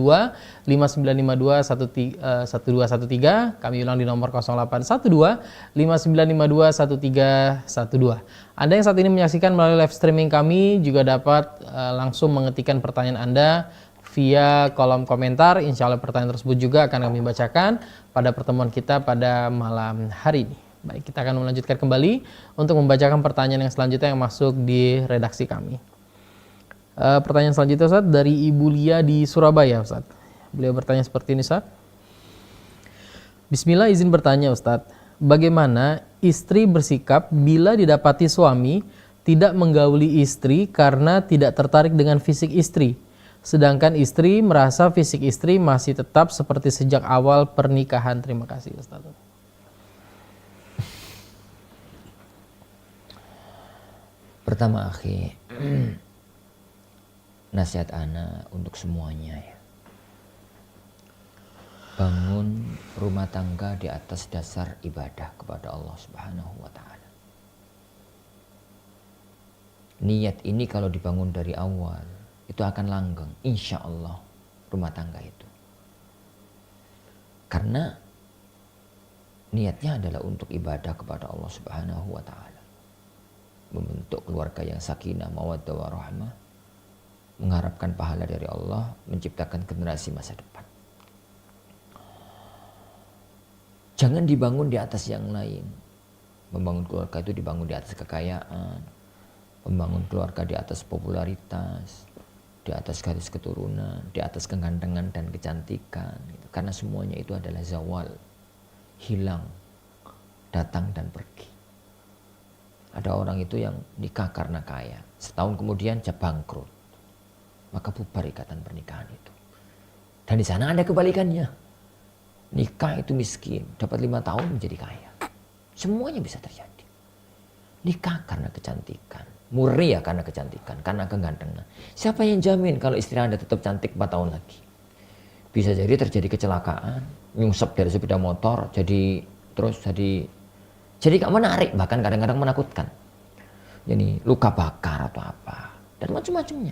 5952 1213. Kami ulang di nomor 0812 5952 1312. Anda yang saat ini menyaksikan melalui live streaming kami juga dapat langsung mengetikkan pertanyaan Anda via kolom komentar. Insya Allah pertanyaan tersebut juga akan kami bacakan pada pertemuan kita pada malam hari ini. Baik, kita akan melanjutkan kembali untuk membacakan pertanyaan yang selanjutnya yang masuk di redaksi kami. Pertanyaan selanjutnya Ustaz dari Ibu Lia di Surabaya Ustaz. Beliau bertanya seperti ini Ustaz. Bismillah, izin bertanya Ustaz, bagaimana istri bersikap bila didapati suami tidak menggauli istri karena tidak tertarik dengan fisik istri, sedangkan istri merasa fisik istri masih tetap seperti sejak awal pernikahan? Terima kasih Ustaz. Pertama akhi, nasihat ana untuk semuanya ya. Bangun rumah tangga di atas dasar ibadah kepada Allah Subhanahu wa taala. Niat ini kalau dibangun dari awal itu akan langgeng, insya Allah, rumah tangga itu. Karena niatnya adalah untuk ibadah kepada Allah Subhanahu wa taala. Membentuk keluarga yang sakinah, mawaddah, warahmah, mengharapkan pahala dari Allah, menciptakan generasi masa depan. Jangan dibangun di atas yang lain. Membangun keluarga itu dibangun di atas kekayaan, membangun keluarga di atas popularitas, di atas garis keturunan, di atas kegantengan dan kecantikan. Karena semuanya itu adalah zawal, hilang, datang dan pergi. Ada orang itu yang nikah karena kaya, setahun kemudian dia bangkrut, maka bubar ikatan pernikahan itu. Dan di sana ada kebalikannya, nikah itu miskin, dapat 5 tahun menjadi kaya. Semuanya bisa terjadi. Nikah karena kecantikan, muria karena kecantikan, karena kegantengan. Siapa yang jamin kalau istri Anda tetap cantik 4 tahun lagi? Bisa jadi terjadi kecelakaan, nyungsep dari sepeda motor, jadi gak menarik, bahkan kadang-kadang menakutkan. Jadi luka bakar atau apa, dan macam-macamnya.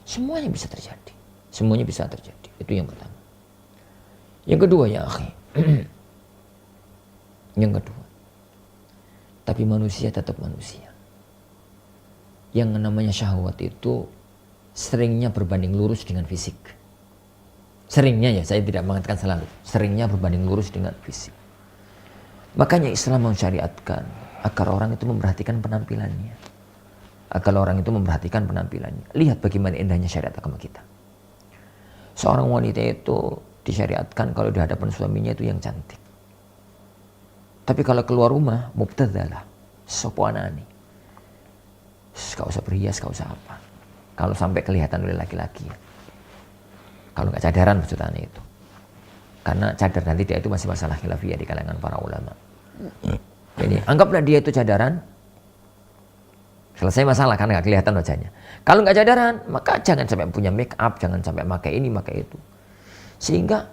Semuanya bisa terjadi. Semuanya bisa terjadi. Itu yang pertama. Yang kedua ya akhi. Yang kedua. Tapi manusia tetap manusia. Yang namanya syahwat itu seringnya berbanding lurus dengan fisik. Seringnya ya, saya tidak mengatakan selalu. Seringnya berbanding lurus dengan fisik. Makanya Islam mensyariatkan agar orang itu memperhatikan penampilannya. Agar orang itu memperhatikan penampilannya. Lihat bagaimana indahnya syariat agama kita. Seorang wanita itu disyariatkan kalau di hadapan suaminya itu yang cantik. Tapi kalau keluar rumah, mubtadzalah, sopanani. Gak usah berhias, gak usah apa. Kalau sampai kelihatan oleh laki-laki. Kalau gak cadaran maksudnya itu. Karena cadar nanti dia itu masih masalah khilafiyah di kalangan para ulama. Jadi anggaplah dia itu cadaran, selesai masalah karena nggak kelihatan wajahnya. Kalau nggak cadaran, maka jangan sampai punya make up, jangan sampai pakai ini, pakai itu. Sehingga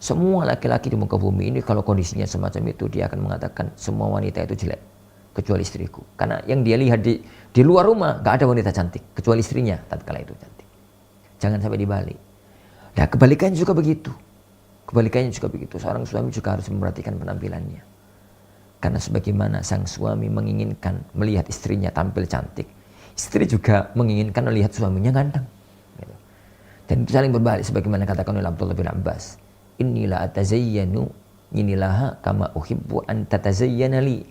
semua laki-laki di muka bumi ini kalau kondisinya semacam itu, dia akan mengatakan semua wanita itu jelek kecuali istriku. Karena yang dia lihat di luar rumah nggak ada wanita cantik kecuali istrinya tatkala itu cantik. Jangan sampai dibalik. Nah kebalikannya juga begitu. Kebalikannya juga begitu. Seorang suami juga harus memperhatikan penampilannya. Karena sebagaimana sang suami menginginkan melihat istrinya tampil cantik, istri juga menginginkan melihat suaminya ganteng. Dan itu saling berbalik sebagaimana katakan oleh Abdullah bin Abbas. Inilah atazayyanu inilah kama uhibbu an tatazayyana li.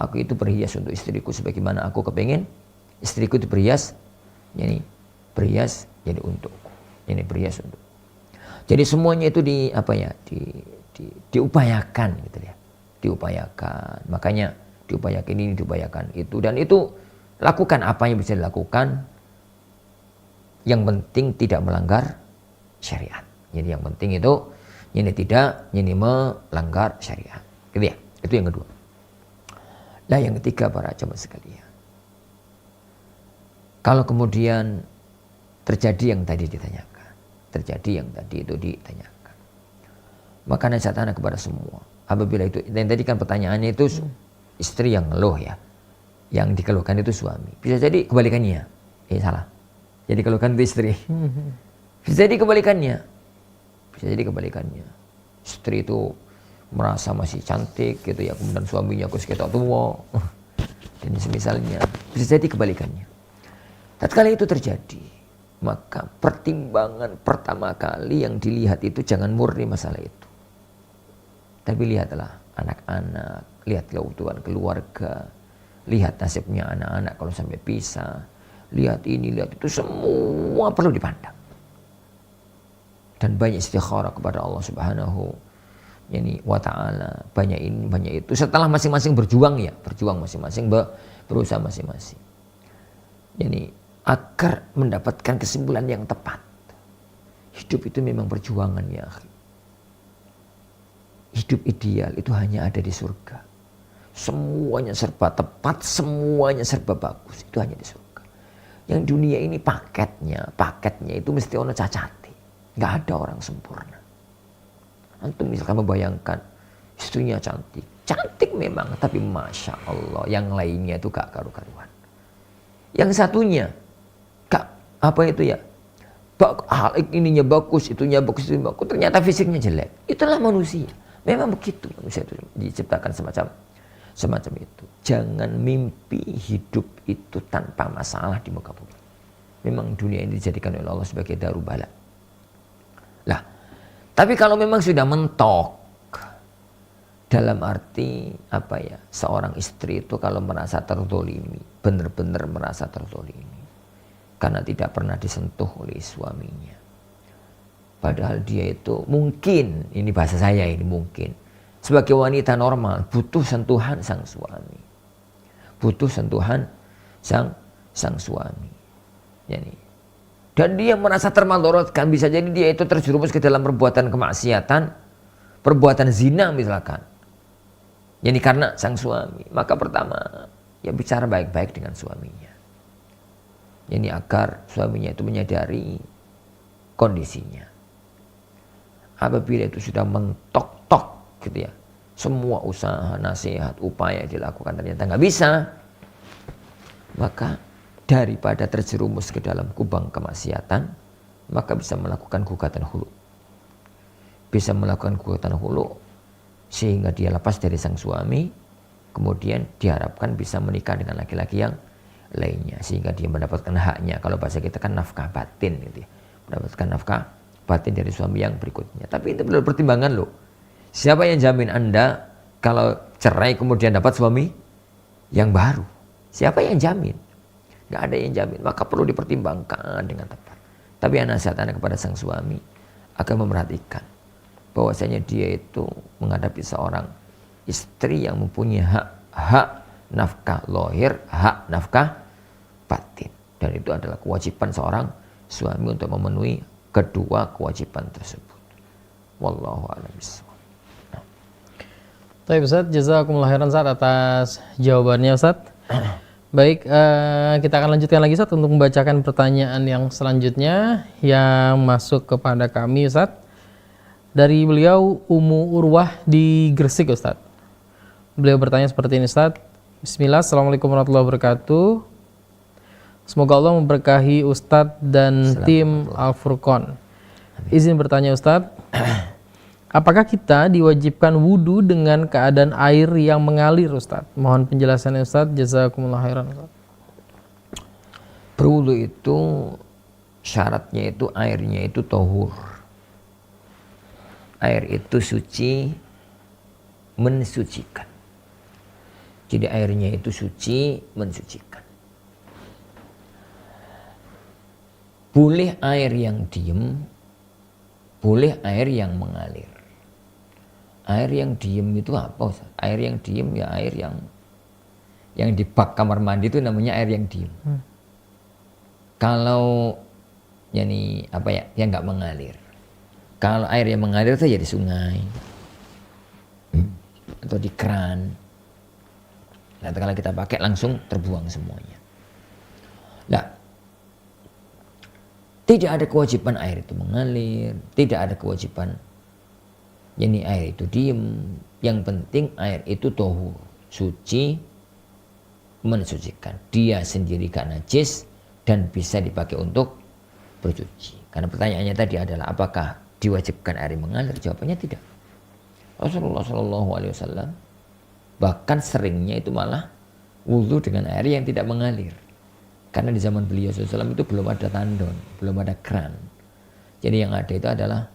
Aku itu berhias untuk istriku sebagaimana aku kepengen istriku itu berhias. Yani berhias jadi untukku. Yani berhias untuk. Jadi semuanya itu diupayakan gitu ya. Diupayakan. Makanya diupayakan ini, diupayakan itu, dan itu lakukan apa yang bisa dilakukan. Yang penting tidak melanggar syariat. Jadi yang penting itu tidak melanggar syariat. Gitu ya. Itu yang kedua. Nah, yang ketiga para jemaah sekalian. Kalau kemudian terjadi yang tadi ditanyakan, maka nasihat anak kepada semua, apabila itu, dan tadi kan pertanyaannya itu istri yang ngeluh ya, yang dikeluhkan itu suami. Bisa jadi kebalikannya, salah. Jadi keluhkan itu istri. Bisa jadi kebalikannya. Istri itu merasa masih cantik gitu ya, kemudian suaminya aku sekitar tua. Dan semisalnya, bisa jadi kebalikannya. Tatkala itu terjadi, maka pertimbangan pertama kali yang dilihat itu jangan murni masalah itu. Tapi lihatlah anak-anak, lihat keutuhan keluarga, lihat nasibnya anak-anak kalau sampai pisah, lihat ini, lihat itu, semua perlu dipandang. Dan banyak istikharah kepada Allah Subhanahu wa ta'ala, banyak ini, banyak itu. Setelah masing-masing berjuang masing-masing, berusaha masing-masing. Agar mendapatkan kesimpulan yang tepat. Hidup itu memang perjuangan ya. Hidup ideal itu hanya ada di surga. Semuanya serba tepat, semuanya serba bagus, itu hanya di surga. Yang dunia ini paketnya itu mesti ono cacate. Nggak ada orang sempurna. Antum misalkan membayangkan istrinya cantik memang, tapi masya Allah yang lainnya itu gak karu-karuan. Yang satunya hal ininya bagus, itunya bagus, ternyata fisiknya jelek. Itulah manusia. Memang begitu manusia itu diciptakan semacam itu. Jangan mimpi hidup itu tanpa masalah di muka bumi. Memang dunia ini dijadikan oleh Allah sebagai darubala. Lah, tapi kalau memang sudah mentok, dalam arti seorang istri itu kalau merasa terzolimi, benar-benar merasa terzolimi, karena tidak pernah disentuh oleh suaminya. Padahal dia itu mungkin, ini bahasa saya ini mungkin, sebagai wanita normal butuh sentuhan sang suami. Butuh sentuhan sang suami. Dan dia merasa termadorotkan, bisa jadi dia itu terjerumus ke dalam perbuatan kemaksiatan, perbuatan zina misalkan. Karena sang suami. Maka pertama, ya bicara baik-baik dengan suaminya. Agar suaminya itu menyadari kondisinya. Apabila itu sudah mentok-tok gitu ya, semua usaha, nasihat, upaya dilakukan ternyata nggak bisa, maka daripada terjerumus ke dalam kubang kemaksiatan, maka bisa melakukan gugatan hulu. Sehingga dia lepas dari sang suami, kemudian diharapkan bisa menikah dengan laki-laki yang lainnya, sehingga dia mendapatkan haknya. Kalau bahasa kita kan nafkah batin gitu ya. Mendapatkan nafkah batin dari suami yang berikutnya. Tapi itu perlu pertimbangan loh. Siapa yang jamin Anda kalau cerai kemudian dapat suami yang baru? Siapa yang jamin? Gak ada yang jamin. Maka perlu dipertimbangkan dengan tepat. Tapi nasihat Anda kepada sang suami akan memperhatikan bahwasanya dia itu menghadapi seorang istri yang mempunyai hak nafkah lahir, hak nafkah batin. Dan itu adalah kewajiban seorang suami untuk memenuhi kedua kewajiban tersebut. Wallahu a'lam bishawab. Baik Ustaz, jazakumullah khairan Ustaz atas jawabannya Ustaz. Baik, kita akan lanjutkan lagi Ustaz untuk membacakan pertanyaan yang selanjutnya yang masuk kepada kami Ustaz. Dari beliau Umu Urwah di Gresik Ustaz. Beliau bertanya seperti ini Ustaz. Bismillah, Assalamualaikum warahmatullahi wabarakatuh. Semoga Allah memberkahi Ustadz dan tim Al-Furqan. Izin bertanya Ustadz, apakah kita diwajibkan wudhu dengan keadaan air yang mengalir Ustadz? Mohon penjelasannya Ustadz, jazakumullah khairan Ustadz. Berwudhu itu syaratnya itu airnya itu tohur. Air itu suci, mensucikan. Jadi airnya itu suci, mensucikan. Boleh air yang diem, boleh air yang mengalir. Air yang diem itu apa? Air yang diem ya air yang di bak kamar mandi itu namanya air yang diem. Kalau yang nggak mengalir. Kalau air yang mengalir itu ya di sungai atau di keran. Nah, kalau kita pakai langsung terbuang semuanya. Nah, Tidak ada kewajiban air itu mengalir, tidak ada kewajiban yani air itu diem. Yang penting air itu tohur, suci, mensucikan. Dia sendiri gak najis dan bisa dipakai untuk bercuci. Karena pertanyaannya tadi adalah apakah diwajibkan air mengalir? Jawabannya tidak. Rasulullah SAW bahkan seringnya itu malah wudhu dengan air yang tidak mengalir. Karena di zaman beliau SAW itu belum ada tandon, belum ada kran. Jadi yang ada itu adalah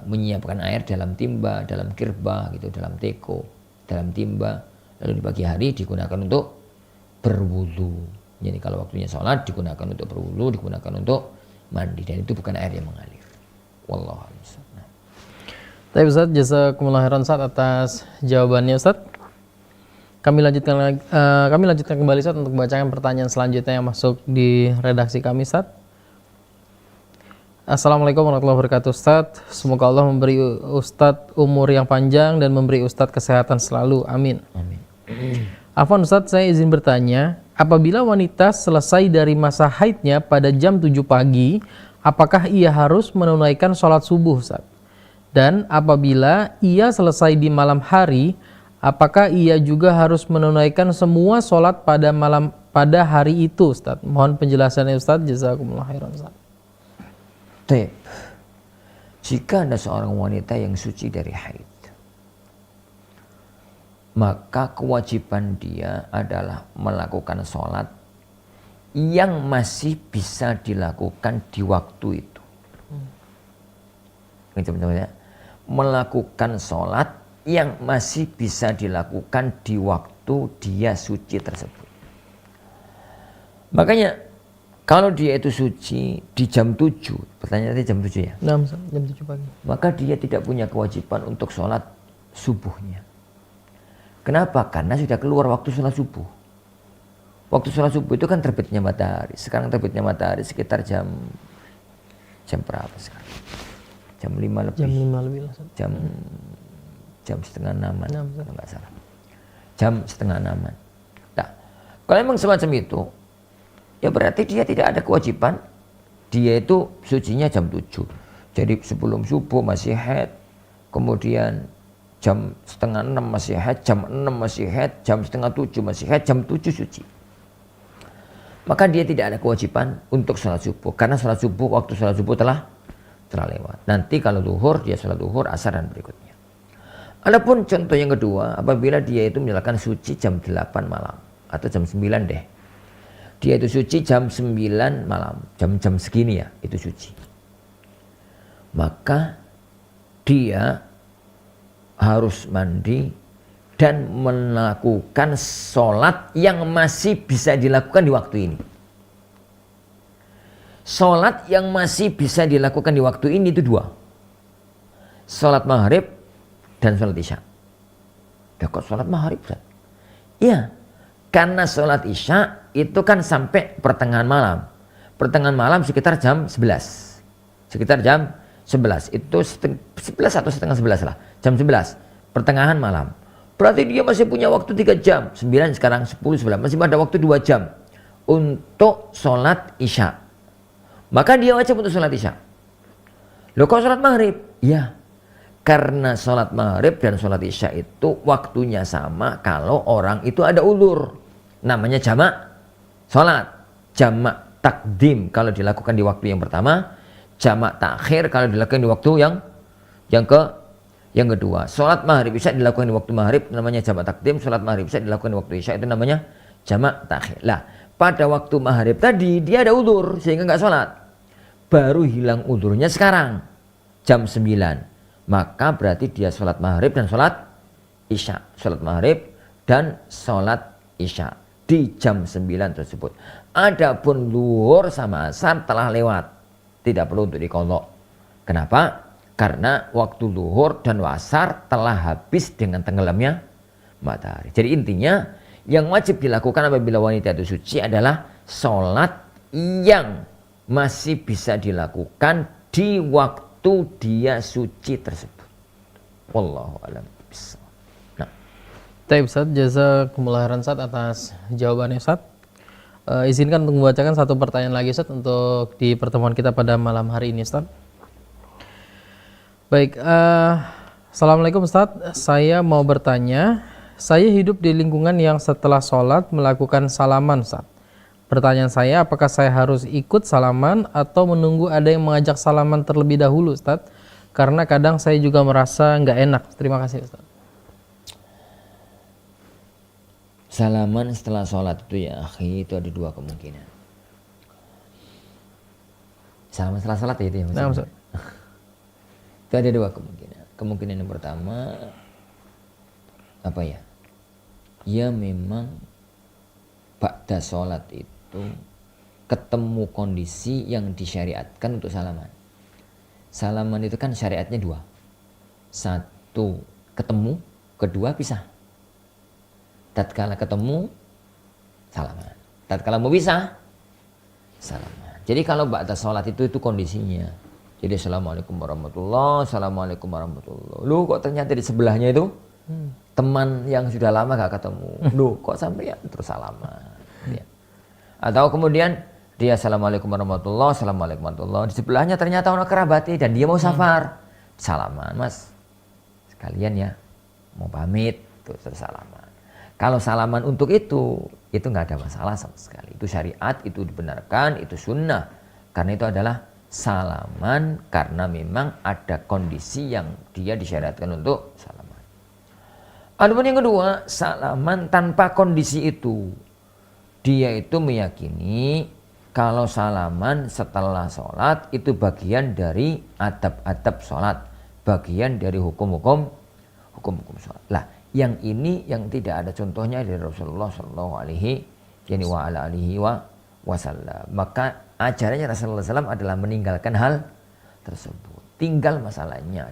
menyiapkan air dalam timba, dalam kirba, gitu, dalam teko, dalam timba. Lalu di pagi hari digunakan untuk berwudu. Jadi kalau waktunya sholat digunakan untuk berwudu, digunakan untuk mandi, dan itu bukan air yang mengalir. Wallahu a'lam. Tapi Ustaz, jazakumullah khairan Ustaz atas jawabannya Ustaz. Kami lanjutkan kembali Ustaz untuk membacakan pertanyaan selanjutnya yang masuk di redaksi kami Ustaz. Assalamualaikum warahmatullahi wabarakatuh Ustaz. Semoga Allah memberi Ustaz umur yang panjang dan memberi Ustaz kesehatan selalu. Amin. Amin. Afwan Ustaz, saya izin bertanya, apabila wanita selesai dari masa haidnya pada jam 7 pagi, apakah ia harus menunaikan sholat subuh Ustaz? Dan apabila ia selesai di malam hari, apakah ia juga harus menunaikan semua sholat pada hari itu Ustaz? Mohon penjelasannya Ustaz. Jazakumullah khairan Ustaz. Baik. Jika ada seorang wanita yang suci dari haid, maka kewajiban dia adalah melakukan sholat yang masih bisa dilakukan di waktu itu. Melakukan sholat yang masih bisa dilakukan di waktu dia suci tersebut. Makanya kalau dia itu suci di jam 7, pertanyaannya jam 7 ya? Nah, jam 7 pagi. Maka dia tidak punya kewajiban untuk sholat subuhnya. Kenapa? Karena sudah keluar waktu sholat subuh. Waktu sholat subuh itu kan terbitnya matahari. Sekarang terbitnya matahari sekitar jam berapa sekarang? Jam 5 lebih. Jam 5 lebih lah. Jam setengah 6-an, kalau nggak salah. Jam setengah 6-an. Nah, kalau memang semacam itu, ya berarti dia tidak ada kewajiban. Dia itu sucinya jam 7. Jadi sebelum subuh masih haid, kemudian jam setengah 6 masih haid, jam 6 masih haid, jam setengah 7 masih haid, jam 7 suci. Maka dia tidak ada kewajiban untuk sholat subuh. Karena sholat subuh, waktu sholat subuh telah lewat. Nanti kalau duhur, dia sholat duhur, asar dan berikutnya. Adapun contoh yang kedua, apabila dia itu menyalakan suci jam 8 malam. Atau jam 9 deh. Dia itu suci jam 9 malam. Jam-jam segini ya, itu suci. Maka dia harus mandi dan melakukan sholat yang masih bisa dilakukan di waktu ini. Sholat yang masih bisa dilakukan di waktu ini itu dua. Sholat maghrib dan sholat isya. Ya kok sholat maghrib? Iya, karena sholat isya itu kan sampai pertengahan malam. Pertengahan malam sekitar jam 11. Sekitar jam 11. Itu 11 atau setengah 11 lah. Jam 11. Pertengahan malam. Berarti dia masih punya waktu 3 jam. 9 sekarang 10, 11. Masih ada waktu 2 jam. Untuk sholat isya. Maka dia wajib untuk sholat isya. Loh kok sholat maghrib? Iya. Karena sholat maghrib dan sholat isya itu waktunya sama kalau orang itu ada ulur. Namanya jamak sholat. Jamak takdim kalau dilakukan di waktu yang pertama. Jamak takhir kalau dilakukan di waktu yang kedua. Sholat maghrib isya dilakukan di waktu maghrib namanya jamak takdim. Sholat maghrib isya dilakukan di waktu isya itu namanya jamak takhir. Lah, pada waktu maghrib tadi dia ada udzur sehingga nggak sholat. Baru hilang udzurnya sekarang jam 9. Maka berarti dia sholat maghrib dan sholat isya. Sholat maghrib dan sholat isya di jam 9 tersebut. Adapun zuhur sama asar telah lewat. Tidak perlu untuk diqadha. Kenapa? Karena waktu zuhur dan asar telah habis dengan tenggelamnya matahari. Jadi intinya yang wajib dilakukan apabila wanita itu suci adalah sholat yang masih bisa dilakukan di waktu dia suci tersebut. Wallahu a'lam bishawab. Nah. Baik Ustaz, jazakumullah khairan Ustaz atas jawabannya Ustaz. izinkan untuk membacakan satu pertanyaan lagi Ustaz untuk di pertemuan kita pada malam hari ini Ustaz. Baik, Assalamualaikum Ustaz, saya mau bertanya, saya hidup di lingkungan yang setelah sholat melakukan salaman Ustaz. Pertanyaan saya, apakah saya harus ikut salaman atau menunggu ada yang mengajak salaman terlebih dahulu Ustaz? Karena kadang saya juga merasa nggak enak. Terima kasih Ustaz. Salaman setelah sholat itu ya akhi, itu ada dua kemungkinan. Salaman setelah sholat ya itu ya maksudnya? Nah, Ustaz. Itu ada dua kemungkinan. Kemungkinan yang pertama, apa ya? Ya memang ba'da sholat itu ketemu kondisi yang disyariatkan untuk salaman. Salaman itu kan syariatnya dua. Satu, ketemu. Kedua, pisah. Tatkala ketemu, salaman. Tatkala mau pisah, salaman. Jadi kalau ba'da sholat itu kondisinya. Jadi assalamualaikum warahmatullahi, assalamualaikum warahmatullahi. Lu kok ternyata di sebelahnya itu teman yang sudah lama gak ketemu. Lu kok sampai ya terus salaman. Ya. Atau kemudian dia assalamualaikum warahmatullahi, assalamualaikum warahmatullahi. Di sebelahnya ternyata orang kerabatnya dan dia mau safar. Salaman, Mas. Sekalian ya, mau pamit, terus salaman. Kalau salaman untuk itu nggak ada masalah sama sekali. Itu syariat, itu dibenarkan, itu sunnah. Karena itu adalah salaman karena memang ada kondisi yang dia disyariatkan untuk salaman. Adapun yang kedua, salaman tanpa kondisi itu. Dia itu meyakini kalau salaman setelah sholat itu bagian dari adab-adab sholat. Bagian dari hukum-hukum sholat. Lah, yang ini yang tidak ada contohnya dari Rasulullah Shallallahu Alaihi Wasallam. Maka ajarannya Rasulullah SAW adalah meninggalkan hal tersebut. Tinggal masalahnya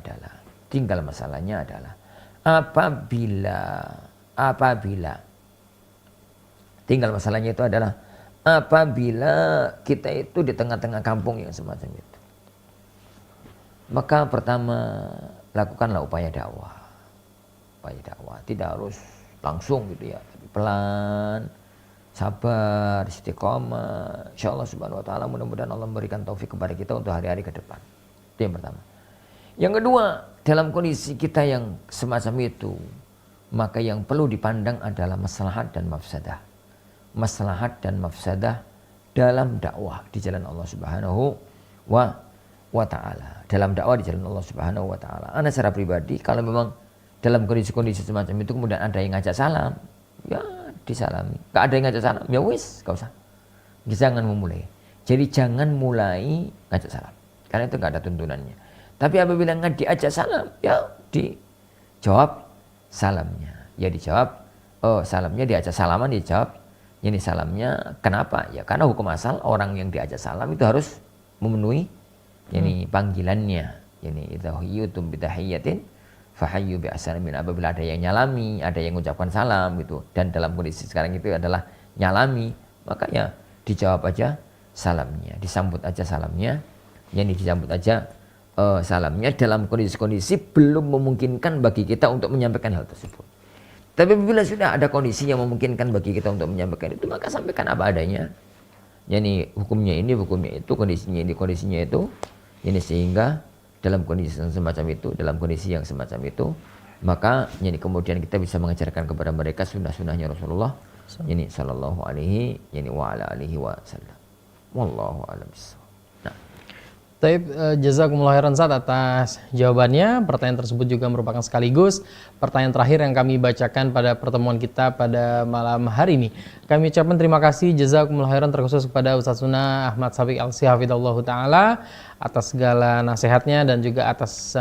adalah apabila kita itu di tengah-tengah kampung yang semacam itu. Maka pertama lakukanlah upaya dakwah. Tidak harus langsung gitu ya, tapi pelan, sabar, istiqomah. Insyaallah subhanahu wa ta'ala mudah-mudahan Allah memberikan taufik kepada kita untuk hari-hari ke depan. Itu yang pertama. Yang kedua, dalam kondisi kita yang semacam itu, maka yang perlu dipandang adalah maslahat dan mafsadah. Maslahat dan mafsadah dalam dakwah di jalan Allah subhanahu wa ta'ala. Dalam dakwah di jalan Allah subhanahu wa ta'ala. Ana secara pribadi, kalau memang dalam kondisi-kondisi semacam itu kemudian ada yang ngajak salam, ya disalami. Gak ada yang ngajak salam, ya wis, gak usah. Jangan memulai. Jadi jangan mulai ngajak salam, karena itu gak ada tuntunannya. Tapi apabila nggak diajak salam, ya dijawab salamnya. Ya dijawab, salamnya diajak salaman, dijawab. Ini salamnya kenapa? Ya karena hukum asal orang yang diajak salam itu harus memenuhi panggilannya. Ini idza huyitum bitahiyyatin fahayyu bi ahsani min. Apabila ada yang nyalami, ada yang mengucapkan salam gitu, dan dalam kondisi sekarang itu adalah nyalami, maka ya dijawab aja salamnya, disambut aja salamnya, disambut aja salamnya dalam kondisi-kondisi belum memungkinkan bagi kita untuk menyampaikan hal tersebut. Tapi bila sudah ada kondisi yang memungkinkan bagi kita untuk menyampaikan itu, maka sampaikan apa adanya. Hukumnya ini, hukumnya itu, kondisinya ini, kondisinya itu. Sehingga dalam kondisi yang semacam itu, maka kemudian kita bisa mengajarkan kepada mereka sunnah-sunnahnya Rasulullah sallallahu alaihi wasallam. Wallahu a'lam bishawab. Taib, jazakumullah khairan Ustaz atas jawabannya. Pertanyaan tersebut juga merupakan sekaligus pertanyaan terakhir yang kami bacakan pada pertemuan kita pada malam hari ini. Kami ucapkan terima kasih jazakumullah khairan terkhusus kepada Ustaz Sunnah Ahmad Sabiq Al-Si hafidhallahu taala atas segala nasihatnya dan juga atas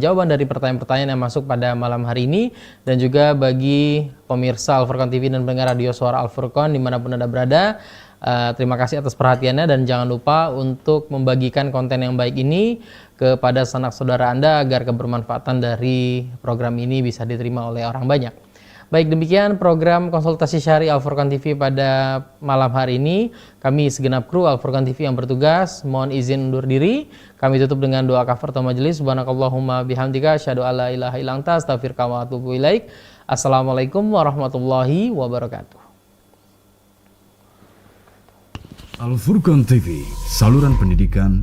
jawaban dari pertanyaan-pertanyaan yang masuk pada malam hari ini, dan juga bagi pemirsa Al-Furqan TV dan pendengar radio suara Al-Furqan dimanapun Anda berada. Terima kasih atas perhatiannya, dan jangan lupa untuk membagikan konten yang baik ini kepada sanak saudara Anda agar kebermanfaatan dari program ini bisa diterima oleh orang banyak. Baik, demikian program konsultasi syari Al-Furqan TV pada malam hari ini. Kami segenap kru Al-Furqan TV yang bertugas mohon izin undur diri. Kami tutup dengan doa kafaratul majelis. Subhanakallahumma bihamdika asyhadu alla ilaha illa anta astaghfiruka wa atubu ilaik. Assalamualaikum warahmatullahi wabarakatuh. Al Furqan TV, saluran pendidikan